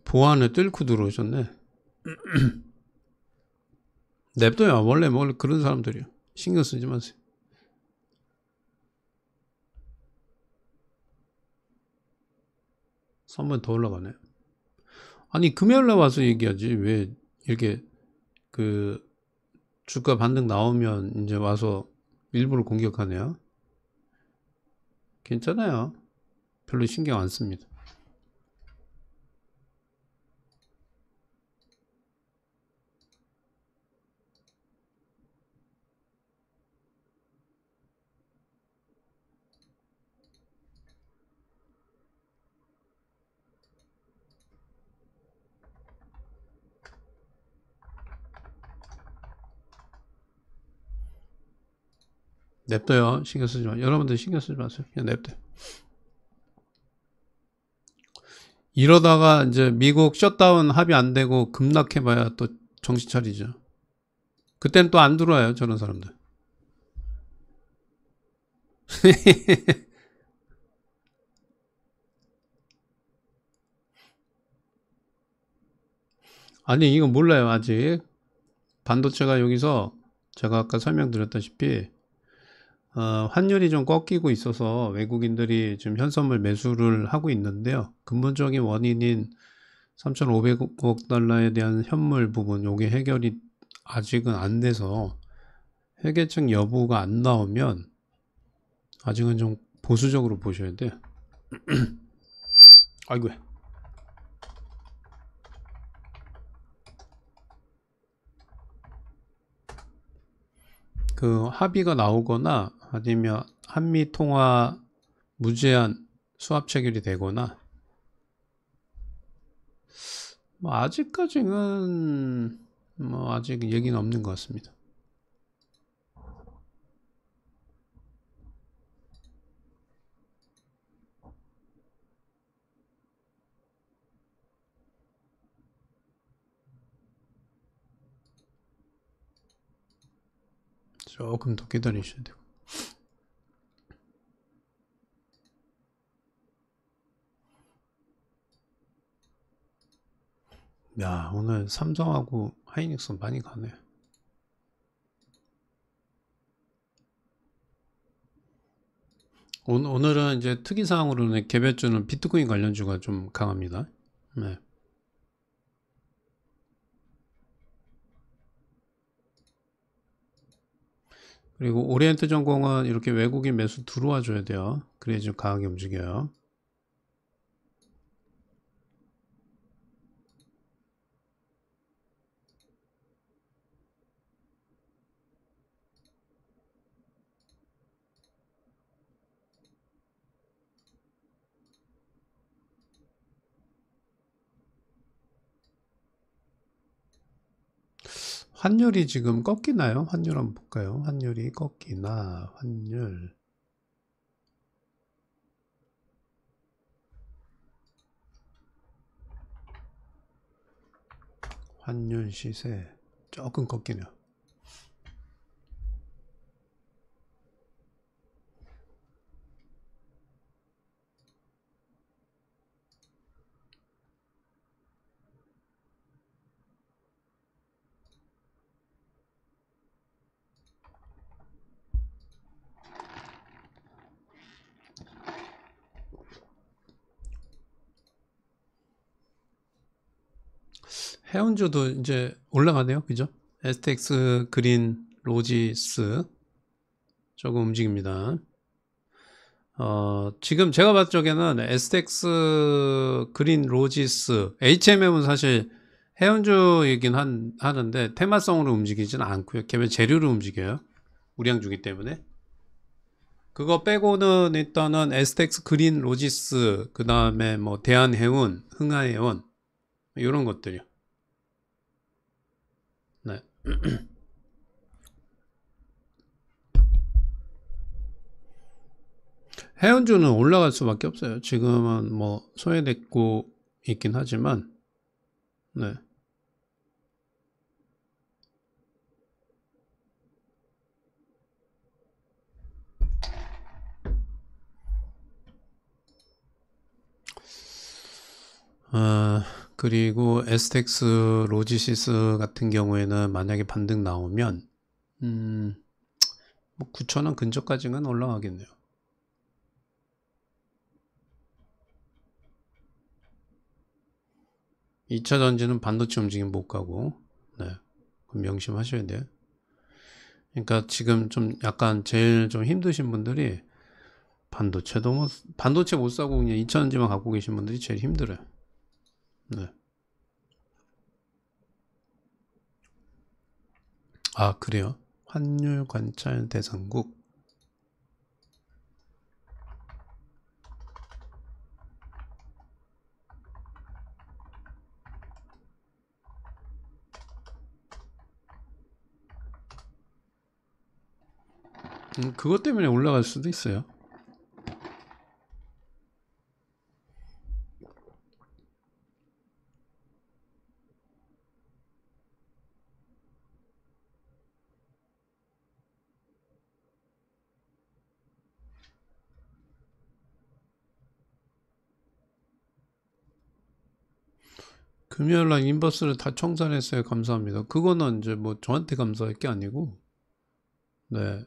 보안을 뚫고 들어오셨네. 냅둬요. 원래 그런 사람들이요. 신경 쓰지 마세요. 한번 더 올라가네. 아니, 금요일날 와서 얘기하지. 왜 이렇게 그 주가 반등 나오면 이제 와서 일부러 공격하네요. 괜찮아요. 별로 신경 안 씁니다. 냅둬요. 신경 쓰지 마. 여러분들 신경 쓰지 마세요. 그냥 냅둬요. 이러다가 이제 미국 셧다운 합의 안 되고 급락해봐야 또 정신 차리죠. 그땐 또 안 들어와요. 저런 사람들. 아니, 이거 몰라요. 아직. 반도체가 여기서 제가 아까 설명드렸다시피 환율이 좀 꺾이고 있어서 외국인들이 지금 현선물 매수를 하고 있는데요. 근본적인 원인인 3,500억 달러에 대한 현물 부분, 요게 해결이 아직은 안 돼서 회계청 여부가 안 나오면 아직은 좀 보수적으로 보셔야 돼요. 아이고. 그 합의가 나오거나 아니면 한미 통화 무제한 수합 체결이 되거나 뭐 아직까지는 뭐 아직 얘기는 없는 것 같습니다. 조금 더 기다리셔야 돼요. 야, 오늘 삼성하고 하이닉스 많이 가네. 오늘은 이제 특이사항으로는 개별주는 비트코인 관련주가 좀 강합니다. 네. 그리고 오리엔트 전공은 이렇게 외국인 매수 들어와 줘야 돼요. 그래야 좀 강하게 움직여요. 환율이 지금 꺾이나요? 환율 한번 볼까요? 환율이 꺾이나, 환율 시세 조금 꺾이네요. 해운주도 이제 올라가네요. 그죠? STX 그린 로지스 조금 움직입니다. 지금 제가 봤을 적에는 STX 그린 로지스 HMM은 사실 해운주이긴 하는데 테마성으로 움직이지는 않고요. 걔는 재료로 움직여요. 우량주기 때문에. 그거 빼고는 일단은 STX 그린 로지스, 그 다음에 뭐 대한해운, 흥하해운 이런 것들이요. 네. 해운주는 올라갈 수밖에 없어요. 지금은 뭐 소외됐고 있긴 하지만, 네. 그리고 STX 로지시스 같은 경우에는 만약에 반등 나오면, 뭐 9,000원 근처까지는 올라가겠네요. 2차 전지는 반도체 움직임 못 가고, 네. 그럼 명심하셔야 돼요. 그러니까 지금 좀 약간 제일 좀 힘드신 분들이 반도체 못 사고 그냥 2차 전지만 갖고 계신 분들이 제일 힘들어요. 네. 아, 그래요? 환율 관찰 대상국. 그것 때문에 올라갈 수도 있어요. 금요일날 인버스를 다 청산했어요. 감사합니다. 그거는 이제 뭐 저한테 감사할 게 아니고, 네.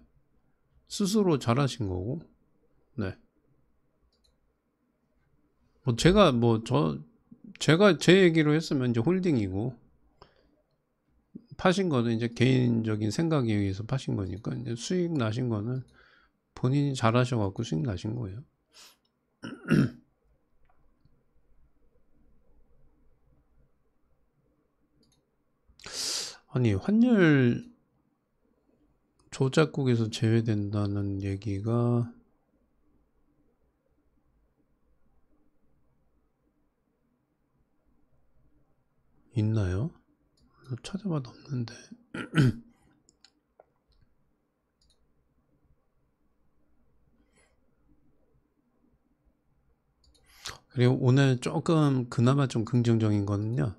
스스로 잘하신 거고, 네. 뭐 제가 제 얘기로 했으면 이제 홀딩이고, 파신 거는 이제 개인적인 생각에 의해서 파신 거니까, 이제 수익 나신 거는 본인이 잘하셔갖고 수익 나신 거예요. 아니, 환율 조작국에서 제외된다는 얘기가 있나요? 찾아봐도 없는데. 그리고 오늘 조금 그나마 좀 긍정적인 거는요.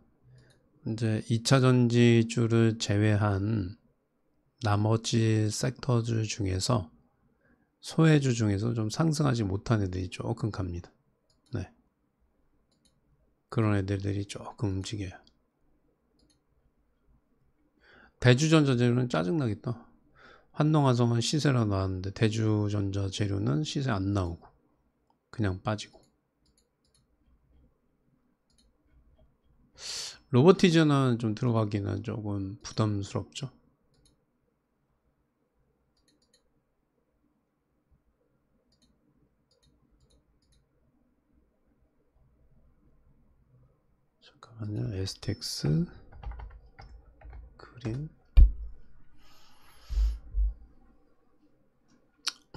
이제 2차 전지주를 제외한 나머지 섹터주 중에서 소외주 중에서 좀 상승하지 못한 애들이 조금 갑니다. 네. 그런 애들이 조금 움직여요. 대주전자 재료는 짜증나겠다. 한농화성은 시세로 나왔는데 대주전자 재료는 시세 안 나오고 그냥 빠지고. 로보티즈는 좀 들어가기는 조금 부담스럽죠. 잠깐만요. STX 그린.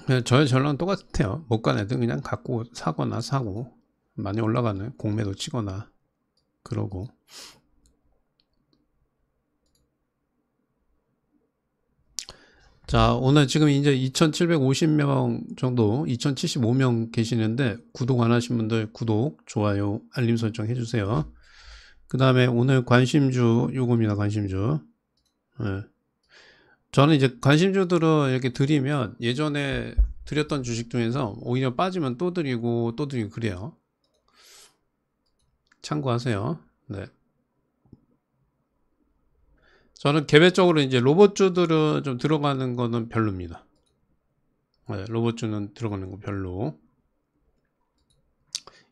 그냥 저의 전략은 똑같아요. 못 간 애들 그냥 갖고 사거나 사고 많이 올라가는 공매도 치거나 그러고. 자, 오늘 지금 이제 2,750명 정도, 2,075명 계시는데 구독 안 하신 분들 구독, 좋아요, 알림 설정 해주세요. 그 다음에 오늘 관심주 요겁니다. 관심주. 네. 저는 이제 관심주들을 이렇게 드리면 예전에 드렸던 주식 중에서 오히려 빠지면 또 드리고 또 드리고 그래요. 참고하세요. 네. 저는 개별적으로 이제 로봇주들은 좀 들어가는 거는 별로입니다. 네, 로봇주는 들어가는 거 별로.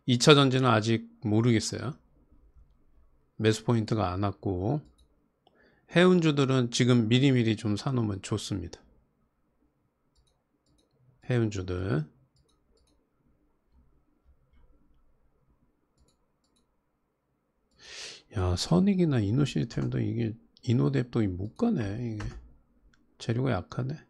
2차 전지는 아직 모르겠어요. 매수 포인트가 안 왔고, 해운주들은 지금 미리미리 좀 사놓으면 좋습니다. 해운주들. 야, 선익이나 이노시스템도 이게, 이노뎁도 못 가네. 이게 재료가 약하네.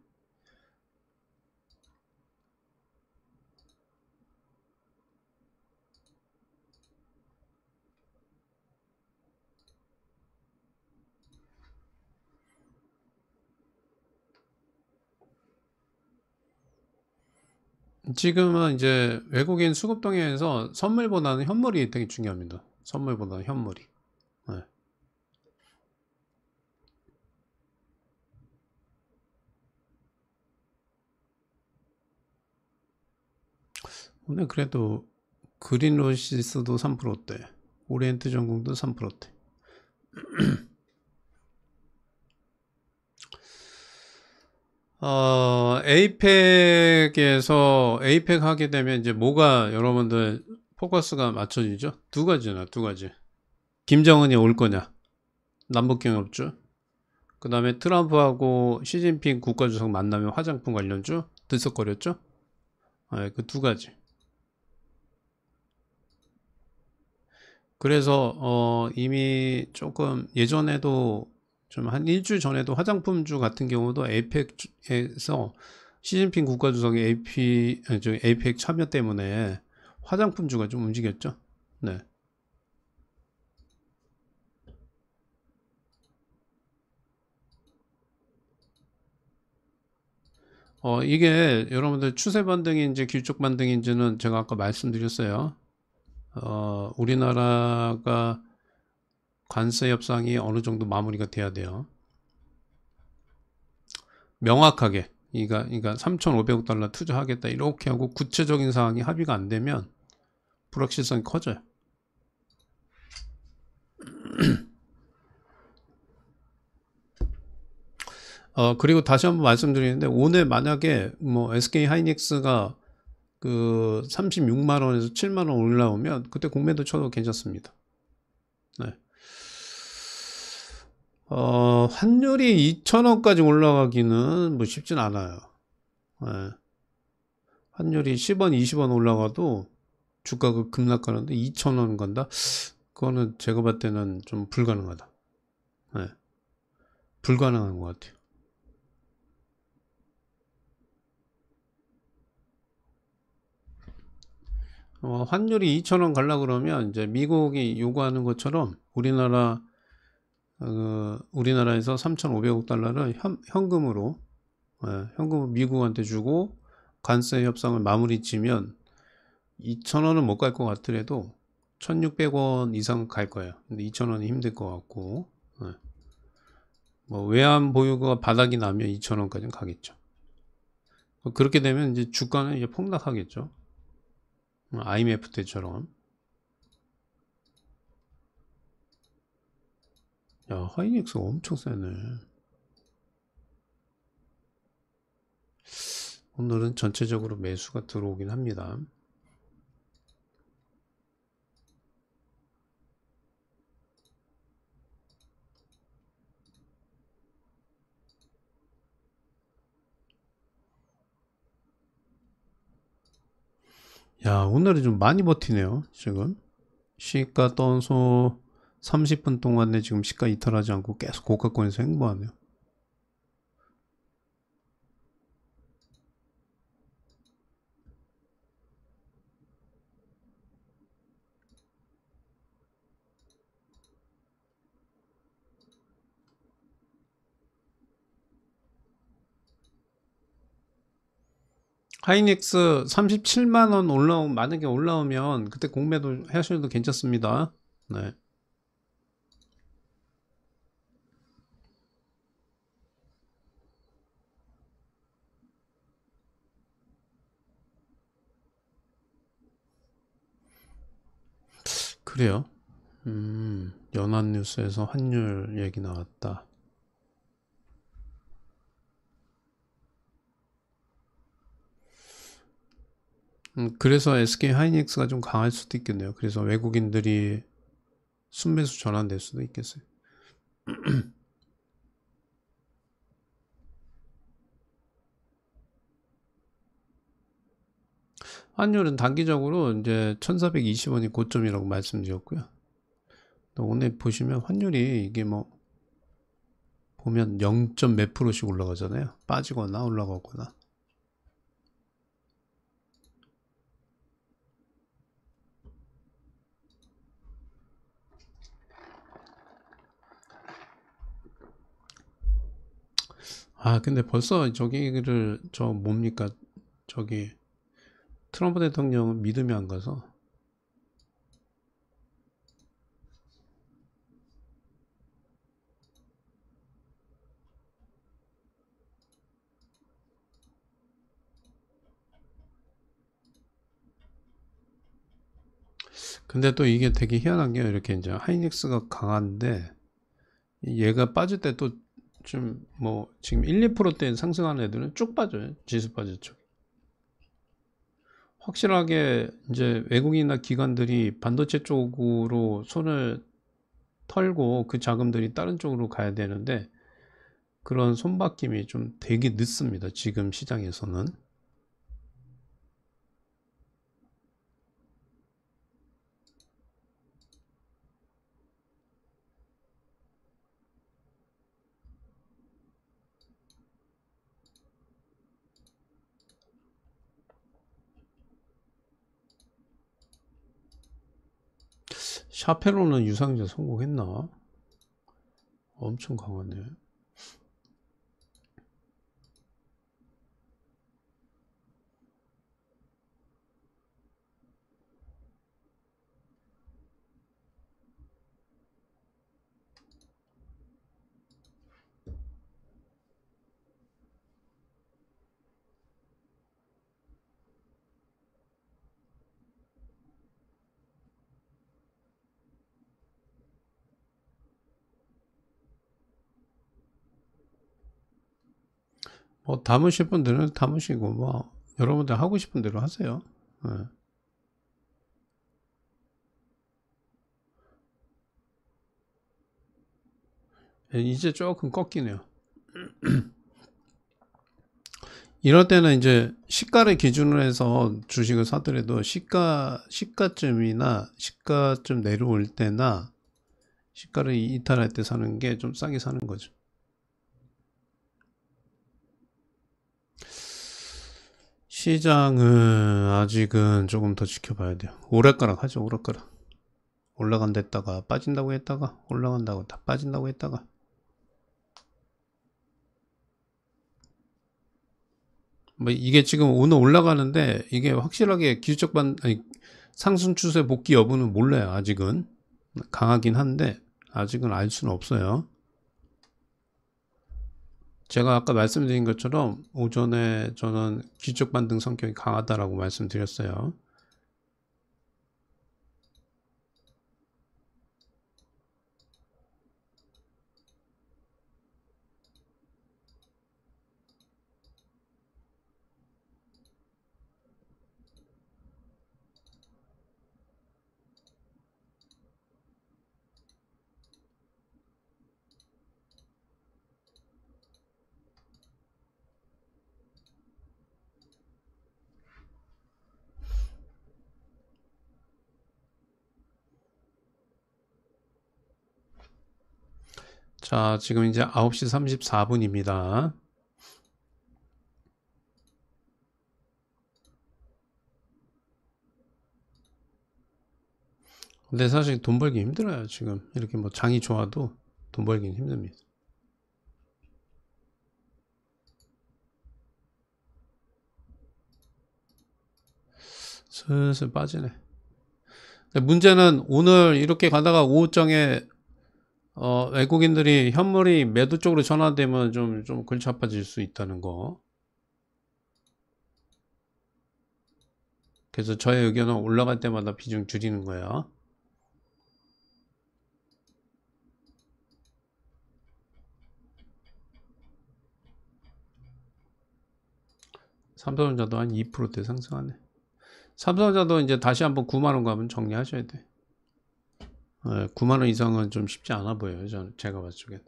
지금은 이제 외국인 수급 동향에서 선물보다는 현물이 되게 중요합니다. 선물보다는 현물이. 네. 오늘 그래도 그린로시스도 3%대, 오리엔트 전공도 3%대. 에이펙에서 에이펙 하게 되면 이제 뭐가 여러분들 포커스가 맞춰지죠? 두 가지나, 두 가지. 김정은이 올 거냐? 남북경협주. 그 다음에 트럼프하고 시진핑 국가주석 만나면 화장품 관련주 들썩거렸죠? 네, 그 두 가지. 그래서 이미 조금 예전에도 좀 한 일주일 전에도 화장품주 같은 경우도 에이펙에서 시진핑 국가주석의 에이펙 참여 때문에 화장품주가 좀 움직였죠. 네. 이게 여러분들 추세 반등인지 길쭉 반등인지는 제가 아까 말씀드렸어요. 우리나라가 관세 협상이 어느 정도 마무리가 돼야 돼요. 명확하게. 그러니까 3,500억 달러 투자하겠다 이렇게 하고 구체적인 사항이 합의가 안 되면 불확실성이 커져요. 그리고 다시 한번 말씀드리는데 오늘 만약에 뭐 SK 하이닉스가 그 36만 원에서 7만 원 올라오면 그때 공매도 쳐도 괜찮습니다. 네. 환율이 2,000원까지 올라가기는 뭐 쉽진 않아요. 네. 환율이 10원, 20원 올라가도 주가가 급락하는데 2,000원 간다? 그거는 제가 봤을 때는 좀 불가능하다. 네. 불가능한 것 같아요. 환율이 2,000원 갈라 그러면 이제 미국이 요구하는 것처럼 우리나라에서 3,500억 달러를 현금으로 현금을 미국한테 주고 관세 협상을 마무리 지면 2,000원은 못 갈 것 같더라도 1,600원 이상 갈 거예요. 근데 2,000원이 힘들 것 같고 뭐 외환 보유고가 바닥이 나면 2,000원까지는 가겠죠. 그렇게 되면 이제 주가는 이제 폭락하겠죠. IMF 때처럼. 야, 하이닉스 엄청 세네. 오늘은 전체적으로 매수가 들어오긴 합니다. 야, 오늘은 좀 많이 버티네요. 지금 시가 떠서 30분 동안에 지금 시가 이탈하지 않고 계속 고가권에서 횡보하네요. 하이닉스 37만원 만약에 올라오면 그때 공매도 하셔도 괜찮습니다. 네. 그래요. 연합뉴스에서 환율 얘기 나왔다. 그래서 SK 하이닉스가 좀 강할 수도 있겠네요. 그래서 외국인들이 순매수 전환될 수도 있겠어요. 환율은 단기적으로 이제 1420원이 고점이라고 말씀드렸고요. 또 오늘 보시면 환율이 이게 뭐 보면 0. 몇 프로씩 올라가잖아요. 빠지거나 올라가거나. 아, 근데 벌써 저기를 저 뭡니까? 저기 트럼프 대통령은 믿음이 안 가서. 근데 또 이게 되게 희한한 게 이렇게 이제 하이닉스가 강한데 얘가 빠질 때 또 좀 뭐 지금 1, 2%대 상승하는 애들은 쭉 빠져요. 지수 빠졌죠. 확실하게 이제 외국인이나 기관들이 반도체 쪽으로 손을 털고 그 자금들이 다른 쪽으로 가야 되는데 그런 손바뀜이 좀 되게 늦습니다. 지금 시장에서는. 샤페로는 유상증 성공했나? 엄청 강하네. 뭐 담으실 분들은 담으시고 뭐 여러분들 하고 싶은 대로 하세요. 이제 조금 꺾이네요. 이럴 때는 이제 시가를 기준으로 해서 주식을 사더라도 시가쯤이나 시가쯤 내려올 때나 시가를 이탈할 때 사는 게 좀 싸게 사는 거죠. 시장은 아직은 조금 더 지켜봐야 돼요. 오락가락 하죠, 오락가락. 올라간다 했다가 빠진다고 했다가 올라간다고 다 빠진다고 했다가. 뭐 이게 지금 오늘 올라가는데 이게 확실하게 기술적 아니, 상승 추세 복귀 여부는 몰라요. 아직은 강하긴 한데 아직은 알 수는 없어요. 제가 아까 말씀드린 것처럼 오전에 저는 기술적 반등 성격이 강하다라고 말씀드렸어요. 자, 지금 이제 9시 34분입니다. 근데 사실 돈 벌기 힘들어요. 지금 이렇게 뭐 장이 좋아도 돈 벌기는 힘듭니다. 슬슬 빠지네. 근데 문제는 오늘 이렇게 가다가 오후장에 외국인들이 현물이 매도 쪽으로 전환되면 좀 골치 아파질 수 있다는 거. 그래서 저의 의견은 올라갈 때마다 비중 줄이는 거예요. 삼성전자도 한 2%대 상승하네. 삼성전자도 이제 다시 한번 9만원 가면 정리하셔야 돼. 9만 원 이상은 좀 쉽지 않아 보여요. 제가 봤을 적에.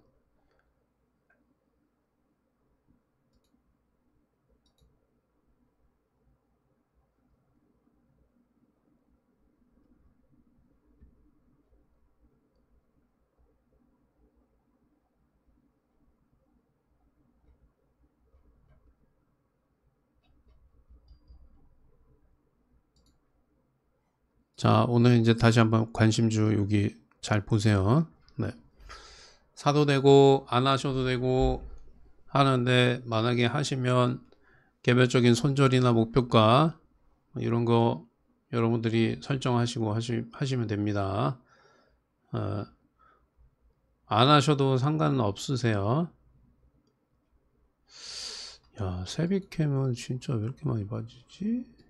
자, 오늘 이제 다시 한번 관심주 여기 잘 보세요. 네. 사도 되고 안 하셔도 되고 하는데 만약에 하시면 개별적인 손절이나 목표가 이런 거 여러분들이 설정하시고 하시면 됩니다. 안 하셔도 상관은 없으세요. 야, 세비캠은 진짜 왜 이렇게 많이 빠지지?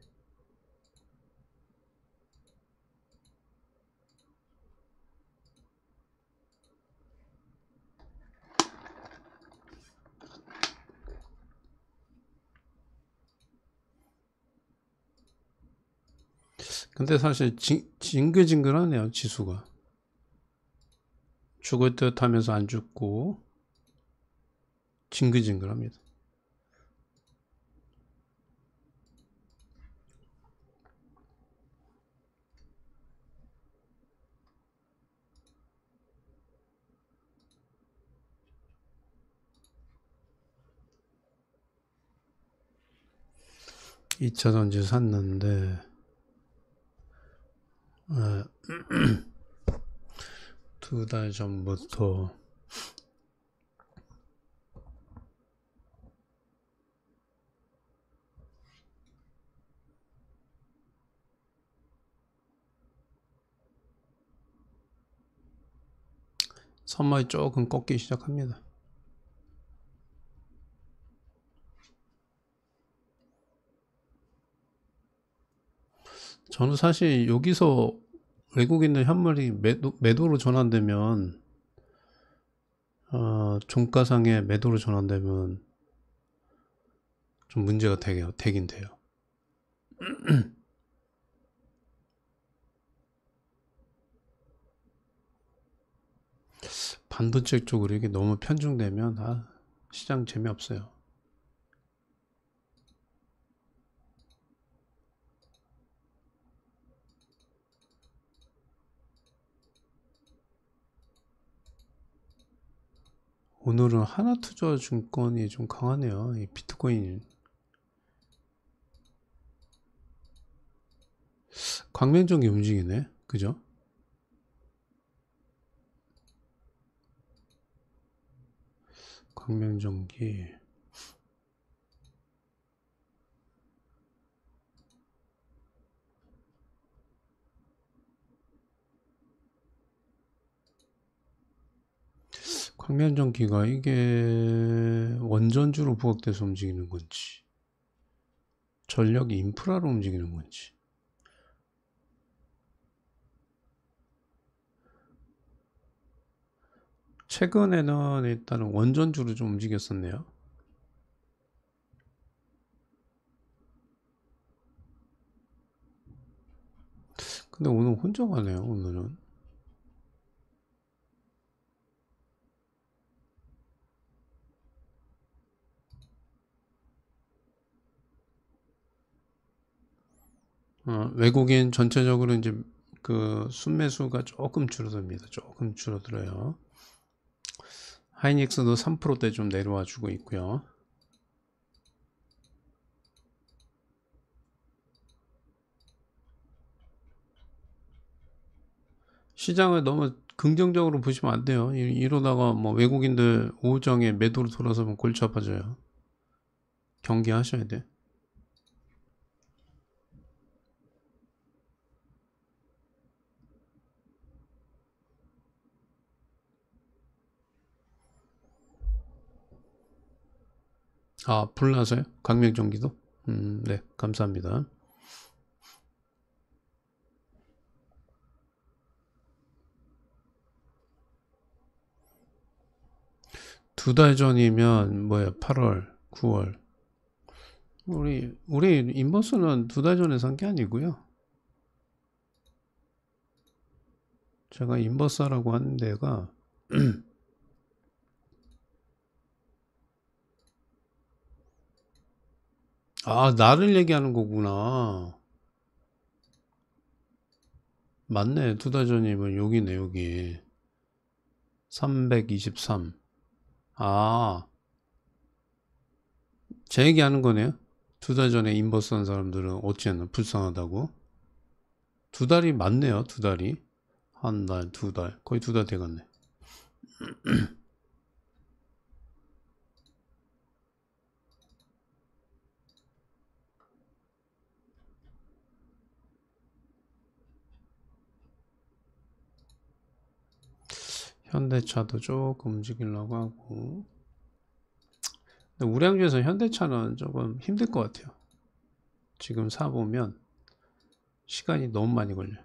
근데 사실 징글징글하네요, 지수가. 죽을 듯 하면서 안 죽고 징글징글합니다. 이차 전지 샀는데 2달 전부터 선물이 조금 꺾기 시작합니다. 저는 사실 여기서 외국인들 현물이 매도로 전환되면 종가상에 매도로 전환되면 좀 문제가 되긴 돼요. 반도체 쪽으로 이게 너무 편중되면 시장 재미없어요. 오늘은 하나투자증권이 좀 강하네요. 이 비트코인. 광명전기 움직이네. 그죠? 광명전기. 광명전기가 이게 원전주로 부각돼서 움직이는 건지 전력 인프라로 움직이는 건지 최근에는 일단은 원전주로 좀 움직였었네요. 근데 오늘 혼자 가네요. 오늘은 외국인 전체적으로 이제 그 순매수가 조금 줄어듭니다. 조금 줄어들어요. 하이닉스도 3%대 좀 내려와 주고 있고요. 시장을 너무 긍정적으로 보시면 안 돼요. 이러다가 뭐 외국인들 우정에 매도로 돌아서면 골치 아파져요. 경계하셔야 돼. 불나서요? 광명전기도? 네, 감사합니다. 2달 전이면 뭐야? 8월, 9월. 우리 인버스는 2달 전에 산 게 아니고요. 제가 인버사라고 하는 데가 아, 나를 얘기하는 거구나. 맞네. 2달 전이면 여기네, 여기. 323. 아, 제 얘기하는 거네요. 2달 전에 인버스 한 사람들은 어찌했나? 불쌍하다고. 2달이 맞네요, 2달이. 한 달, 2달. 거의 2달 돼갔네. 현대차도 조금 움직이려고 하고. 근데 우량주에서 현대차는 조금 힘들 것 같아요. 지금 사보면 시간이 너무 많이 걸려요.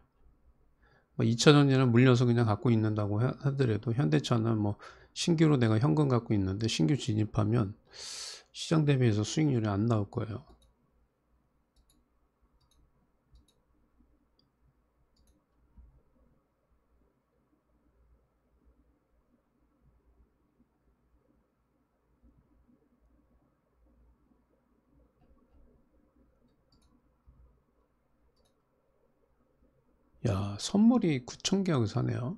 뭐 2차전지는 물려서 그냥 갖고 있는다고 하더라도 현대차는 뭐 신규로 내가 현금 갖고 있는데 신규 진입하면 시장 대비해서 수익률이 안 나올 거예요. 야, 선물이 9,000개하고 사네요.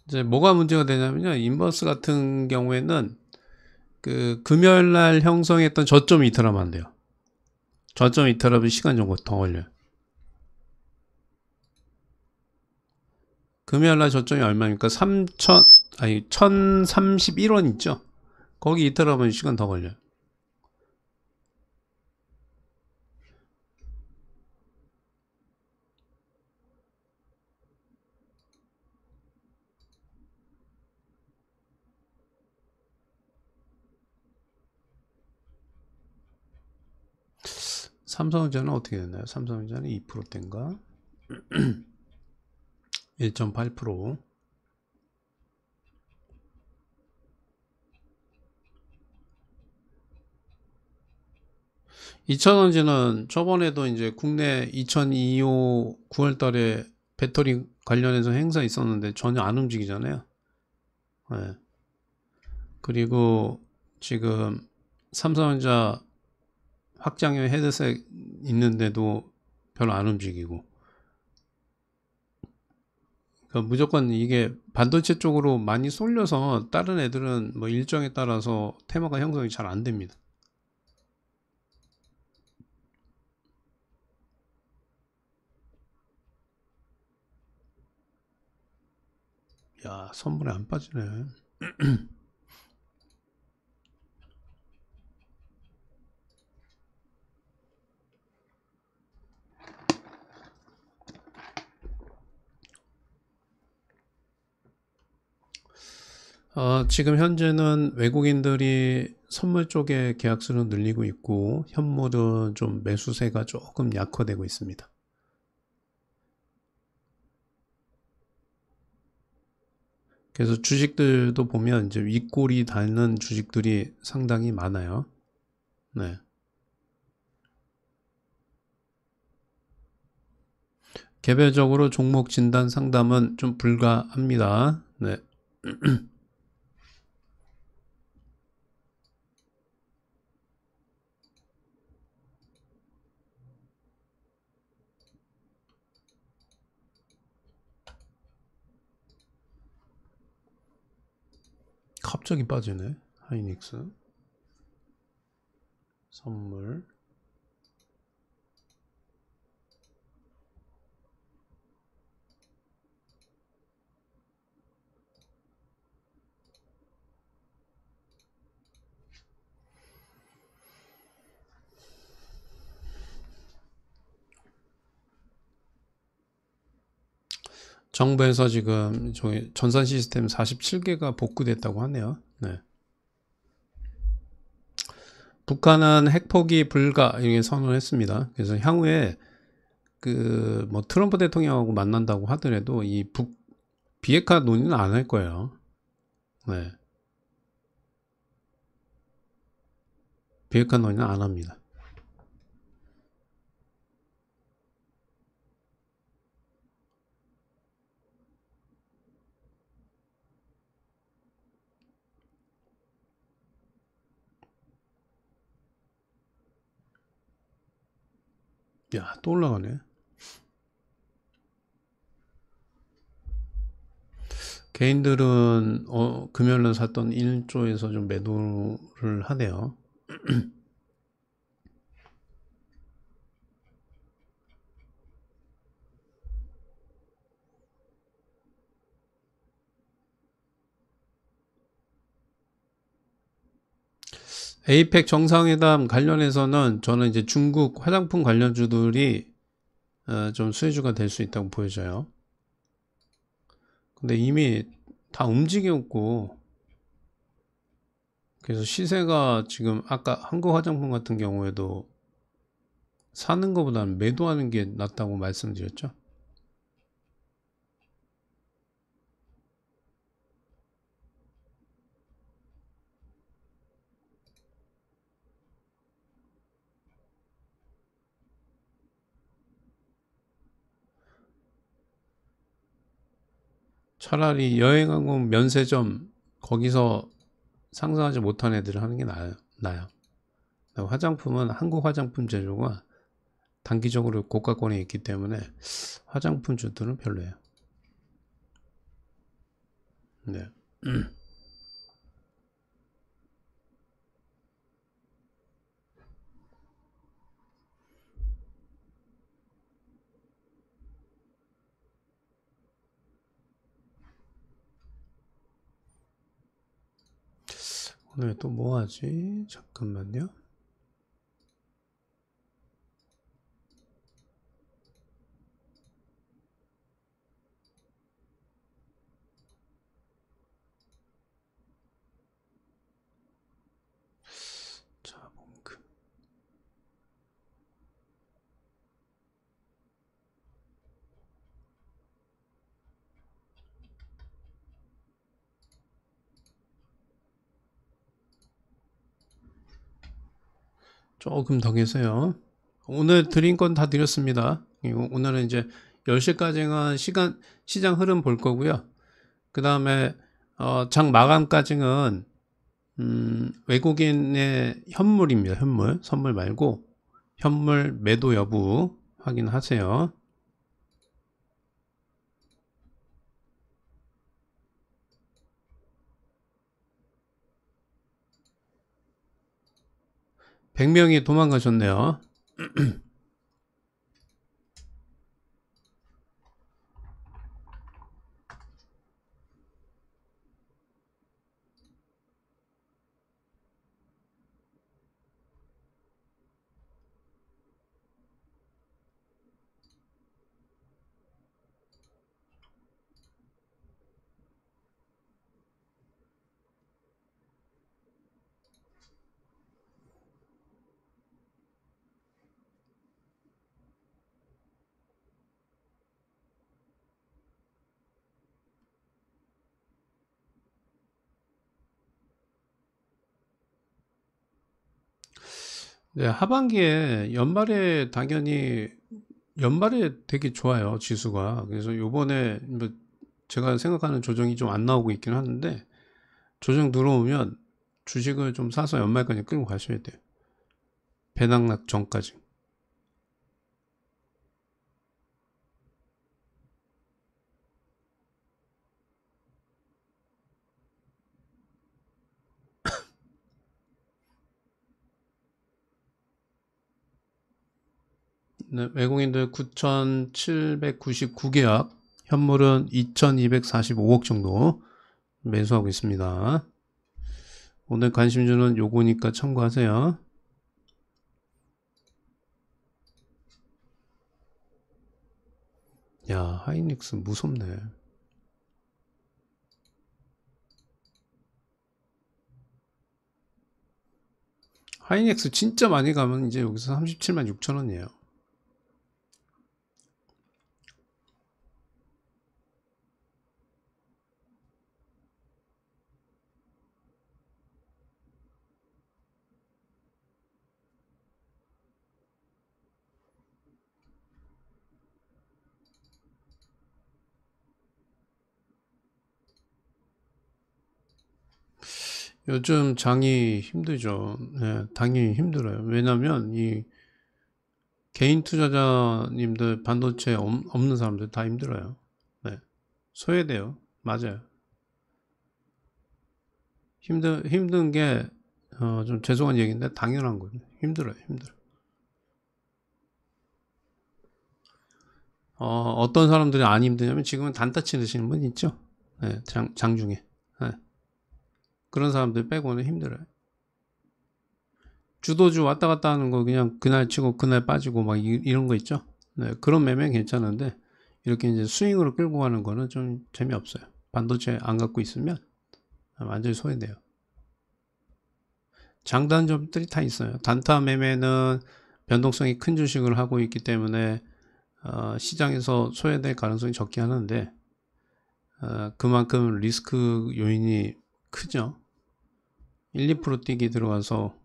이제 뭐가 문제가 되냐면요. 인버스 같은 경우에는 그 금요일 날 형성했던 저점 이탈하면 안 돼요. 저점 이탈하면 시간 좀 더 걸려요. 금요일 날 저점이 얼마입니까? 1031원 있죠? 거기 이탈하면 시간 더 걸려요. 삼성전자는 어떻게 됐나요? 삼성전자는 2%대인가? 1.8%. 이차전지는 저번에도 이제 국내 2025 9월 달에 배터리 관련해서 행사 있었는데 전혀 안 움직이잖아요. 네. 그리고 지금 삼성전자 확장형 헤드셋 있는데도 별로 안 움직이고. 그러니까 무조건 이게 반도체 쪽으로 많이 쏠려서 다른 애들은 뭐 일정에 따라서 테마가 형성이 잘 안 됩니다. 야, 선물에 안 빠지네. 지금 현재는 외국인들이 선물 쪽에 계약수를 늘리고 있고 현물은 좀 매수세가 조금 약화되고 있습니다. 그래서 주식들도 보면 이제 윗골이 닳는 주식들이 상당히 많아요. 네. 개별적으로 종목 진단 상담은 좀 불가합니다. 네. 갑자기 빠지네. 하이닉스. 선물. 정부에서 지금 저희 전산 시스템 47개가 복구됐다고 하네요. 네. 북한은 핵포기 불가 이렇게 선언을 했습니다. 그래서 향후에 그 뭐 트럼프 대통령하고 만난다고 하더라도 이 비핵화 논의는 안 할 거예요. 네. 비핵화 논의는 안 합니다. 야, 또 올라가네. 개인들은 금요일날 샀던 1조에서 좀 매도를 하네요. 에이펙 정상회담 관련해서는 저는 이제 중국 화장품 관련주들이 좀 수혜주가 될 수 있다고 보여져요. 근데 이미 다 움직였고, 그래서 시세가 지금 아까 한국 화장품 같은 경우에도 사는 것보다는 매도하는 게 낫다고 말씀드렸죠. 차라리 여행항공 면세점 거기서 상상하지 못한 애들을 하는 게 나아요. 화장품은 한국 화장품 제조가 단기적으로 고가권에 있기 때문에 화장품 주들은 별로예요. 네. 오늘 또 뭐 하지? 잠깐만요. 자본금. 조금 더 계세요. 오늘 드린 건 다 드렸습니다. 오늘은 이제 10시까지는 시장 흐름 볼 거고요. 그 다음에, 장 마감까지는, 외국인의 현물입니다. 현물. 선물 말고, 현물 매도 여부 확인하세요. 백 명이 도망가셨네요. 네, 하반기에 연말에 되게 좋아요, 지수가. 그래서 요번에 뭐 제가 생각하는 조정이 좀 안 나오고 있긴 하는데, 조정 들어오면 주식을 좀 사서 연말까지 끌고 가셔야 돼요. 배낭락 전까지. 네, 외국인들 9,799계약, 현물은 2,245억 정도 매수하고 있습니다. 오늘 관심주는 요거니까 참고하세요. 야, 하이닉스 무섭네. 하이닉스 진짜 많이 가면 이제 여기서 37만 6천 원이에요. 요즘 장이 힘들죠. 네, 당연히 힘들어요. 왜냐면 개인 투자자님들 반도체 없는 사람들 다 힘들어요. 네. 소외돼요. 맞아요. 힘든 게, 좀 죄송한 얘기인데 당연한 거예요. 힘들어요. 힘들어. 어떤 사람들이 안 힘드냐면 지금은 단타 치시는 분 있죠. 네, 장중에. 네. 그런 사람들 빼고는 힘들어요. 주도주 왔다 갔다 하는 거 그냥 그날 치고 그날 빠지고 막 이런 거 있죠. 네, 그런 매매는 괜찮은데 이렇게 이제 스윙으로 끌고 가는 거는 좀 재미없어요. 반도체 안 갖고 있으면 완전히 소외돼요. 장단점들이 다 있어요. 단타 매매는 변동성이 큰 주식을 하고 있기 때문에 시장에서 소외될 가능성이 적게 하는데 그만큼 리스크 요인이 크죠. 1, 2% 뛰기 들어가서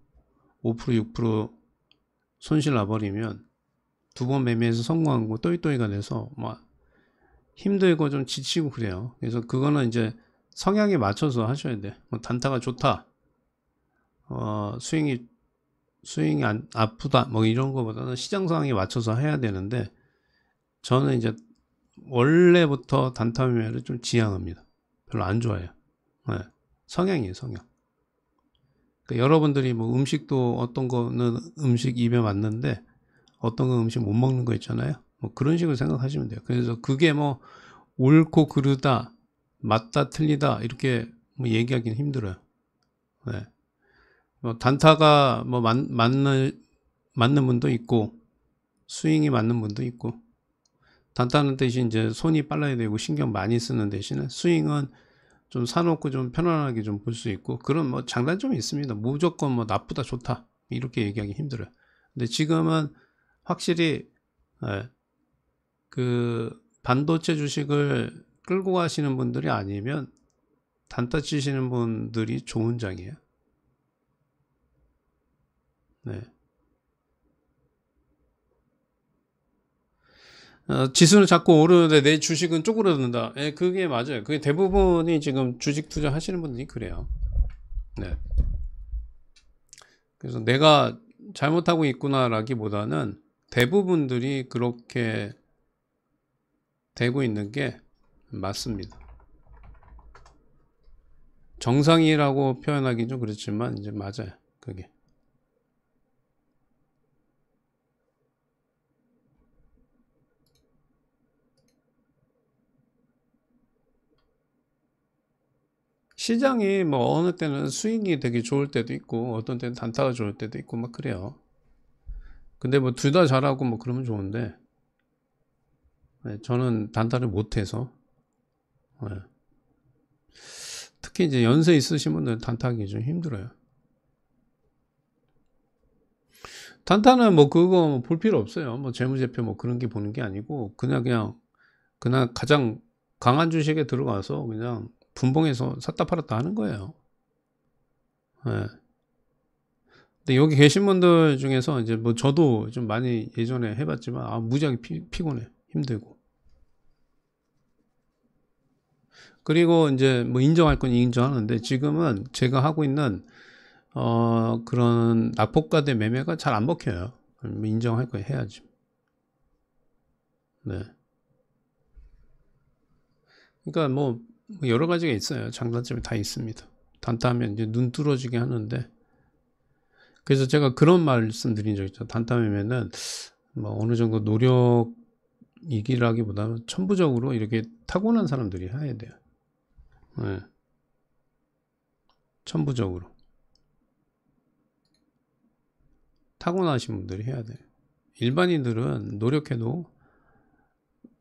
5%, 6% 손실 나버리면 두 번 매매해서 성공한 거 또이또이가 돼서 막 힘들고 좀 지치고 그래요. 그래서 그거는 이제 성향에 맞춰서 하셔야 돼. 뭐 단타가 좋다. 스윙이 아프다. 뭐 이런 거보다는 시장 상황에 맞춰서 해야 되는데 저는 이제 원래부터 단타 매매를 좀 지향합니다. 별로 안 좋아해요. 네. 성향이에요, 성향. 그러니까 여러분들이 뭐 음식도 어떤 거는 음식 입에 맞는데 어떤 건 음식 못 먹는 거 있잖아요. 뭐 그런 식으로 생각하시면 돼요. 그래서 그게 뭐 옳고 그르다, 맞다, 틀리다 이렇게 뭐 얘기하기는 힘들어요. 네. 뭐 단타가 뭐 맞는 분도 있고 스윙이 맞는 분도 있고 단타는 대신 이제 손이 빨라야 되고 신경 많이 쓰는 대신에 스윙은 좀 사놓고 좀 편안하게 좀 볼 수 있고 그런 뭐 장단점이 있습니다. 무조건 뭐 나쁘다 좋다 이렇게 얘기하기 힘들어요. 근데 지금은 확실히 예, 그 반도체 주식을 끌고 가시는 분들이 아니면 단타 치시는 분들이 좋은 장이에요. 네. 지수는 자꾸 오르는데 내 주식은 쪼그라든다. 예, 그게 맞아요. 그게 대부분이 지금 주식 투자 하시는 분들이 그래요. 네. 그래서 내가 잘못하고 있구나라기보다는 대부분들이 그렇게 되고 있는 게 맞습니다. 정상이라고 표현하기 좀 그렇지만 이제 맞아요. 그게. 시장이 뭐 어느 때는 스윙이 되게 좋을 때도 있고 어떤 때는 단타가 좋을 때도 있고 막 그래요. 근데 뭐 둘 다 잘하고 뭐 그러면 좋은데 네, 저는 단타를 못해서 네. 특히 이제 연세 있으신 분들은 단타하기 좀 힘들어요. 단타는 뭐 그거 볼 필요 없어요. 뭐 재무제표 뭐 그런 게 보는 게 아니고 그냥 가장 강한 주식에 들어가서 그냥 분봉해서 샀다 팔았다 하는 거예요. 네. 근데 여기 계신 분들 중에서 이제 뭐 저도 좀 많이 예전에 해봤지만 무지하게 피곤해 힘들고 그리고 이제 뭐 인정할 건 인정하는데 지금은 제가 하고 있는 그런 낙폭과대 매매가 잘 안 먹혀요. 인정할 거 해야지. 네. 그러니까 뭐 여러 가지가 있어요. 장단점이 다 있습니다. 단타하면 이제 눈 뚫어지게 하는데 그래서 제가 그런 말씀 드린 적 있죠. 단타 매매는 뭐 어느 정도 노력이기라기보다는 천부적으로 이렇게 타고난 사람들이 해야 돼요. 네. 천부적으로 타고나신 분들이 해야 돼요. 일반인들은 노력해도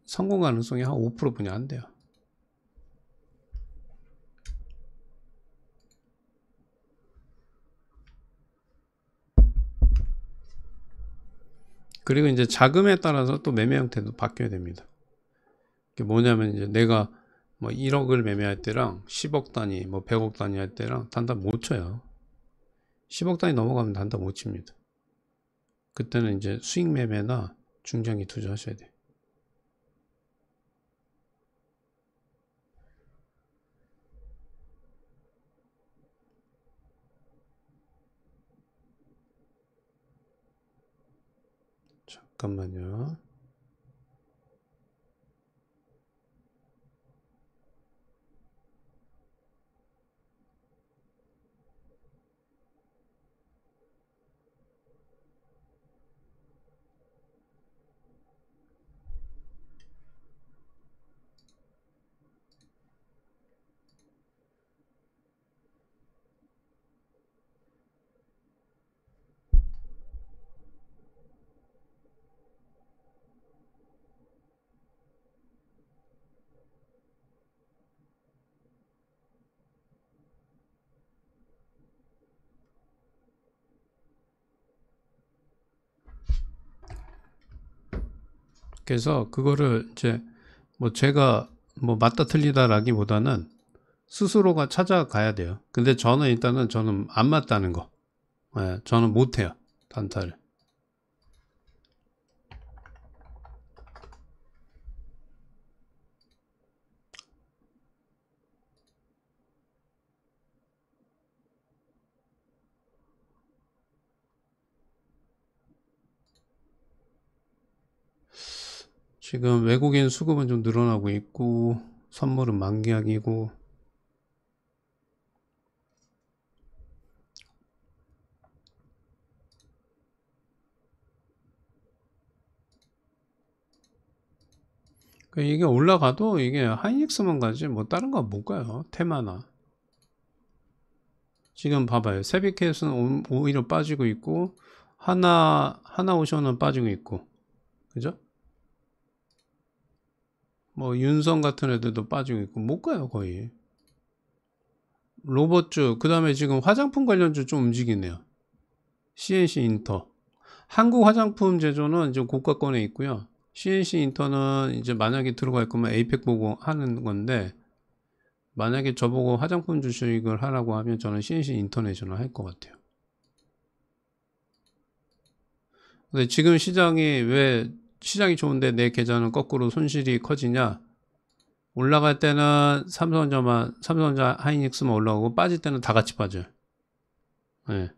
성공 가능성이 한 5%뿐이 안 돼요. 그리고 이제 자금에 따라서 또 매매 형태도 바뀌어야 됩니다. 그게 뭐냐면 이제 내가 뭐 1억을 매매할 때랑 10억 단위, 뭐 100억 단위 할 때랑 단타 못 쳐요. 10억 단위 넘어가면 단타 못 칩니다. 그때는 이제 수익 매매나 중장기 투자하셔야 돼요. 잠깐만요. 그래서 그거를 이제 뭐 제가 뭐 맞다 틀리다라기보다는 스스로가 찾아가야 돼요. 근데 저는 일단은 저는 안 맞다는 거. 예, 저는 못해요. 단타를. 지금 외국인 수급은 좀 늘어나고 있고 선물은 만기약이고 이게 올라가도 이게 하이닉스만 가지 뭐 다른 거 못 가요. 테마나 지금 봐봐요. 세비캣은 오히려 빠지고 있고 하나오션은 빠지고 있고 그죠? 뭐 윤성 같은 애들도 빠지고 있고 못 가요 거의. 로봇주 그 다음에 지금 화장품 관련주 좀 움직이네요. CNC 인터 한국 화장품 제조는 이제 고가권에 있고요. CNC 인터는 이제 만약에 들어갈 거면 에이펙 보고 하는 건데 만약에 저보고 화장품 주식을 하라고 하면 저는 CNC 인터내셔널 할 것 같아요. 근데 지금 왜 시장이 좋은데 내 계좌는 거꾸로 손실이 커지냐? 올라갈 때는 삼성전자 하이닉스만 올라오고 빠질 때는 다 같이 빠져요. 네.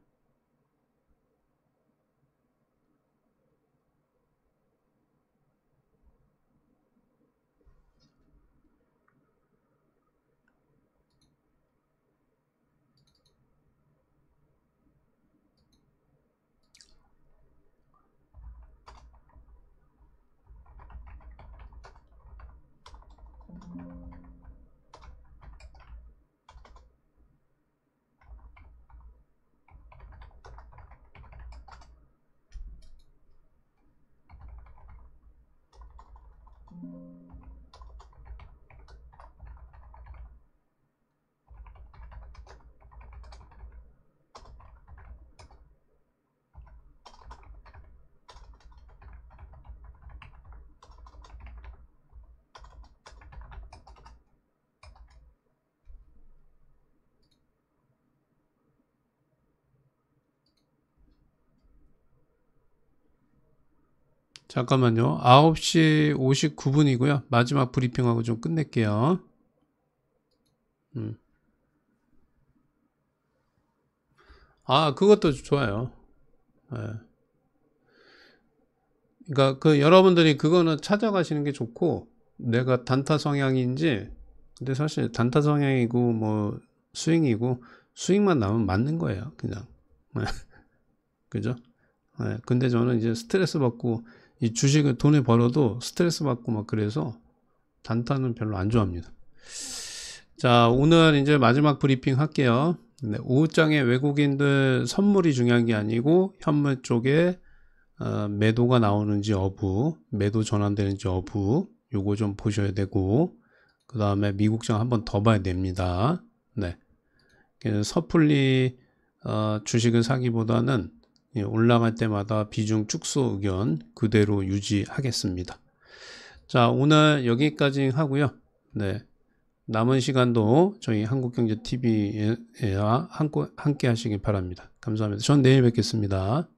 잠깐만요. 9시 59분이고요. 마지막 브리핑하고 좀 끝낼게요. 그것도 좋아요. 네. 그러니까 여러분들이 그거는 찾아가시는 게 좋고 내가 단타 성향인지 근데 사실 단타 성향이고 뭐 스윙이고 수익만 나면 맞는 거예요. 그냥. 그죠? 네. 근데 저는 이제 스트레스 받고 이 주식을 돈을 벌어도 스트레스 받고 막 그래서 단타는 별로 안 좋아합니다. 자, 오늘 이제 마지막 브리핑 할게요. 네, 오후장에 외국인들 선물이 중요한 게 아니고 현물 쪽에 매도가 나오는지 여부, 매도 전환되는지 여부, 요거 좀 보셔야 되고, 그 다음에 미국장 한번 더 봐야 됩니다. 네. 섣불리 주식을 사기보다는 올라갈 때마다 비중 축소 의견 그대로 유지하겠습니다. 자, 오늘 여기까지 하고요. 네. 남은 시간도 저희 한국경제TV와 함께 하시기 바랍니다. 감사합니다. 전 내일 뵙겠습니다.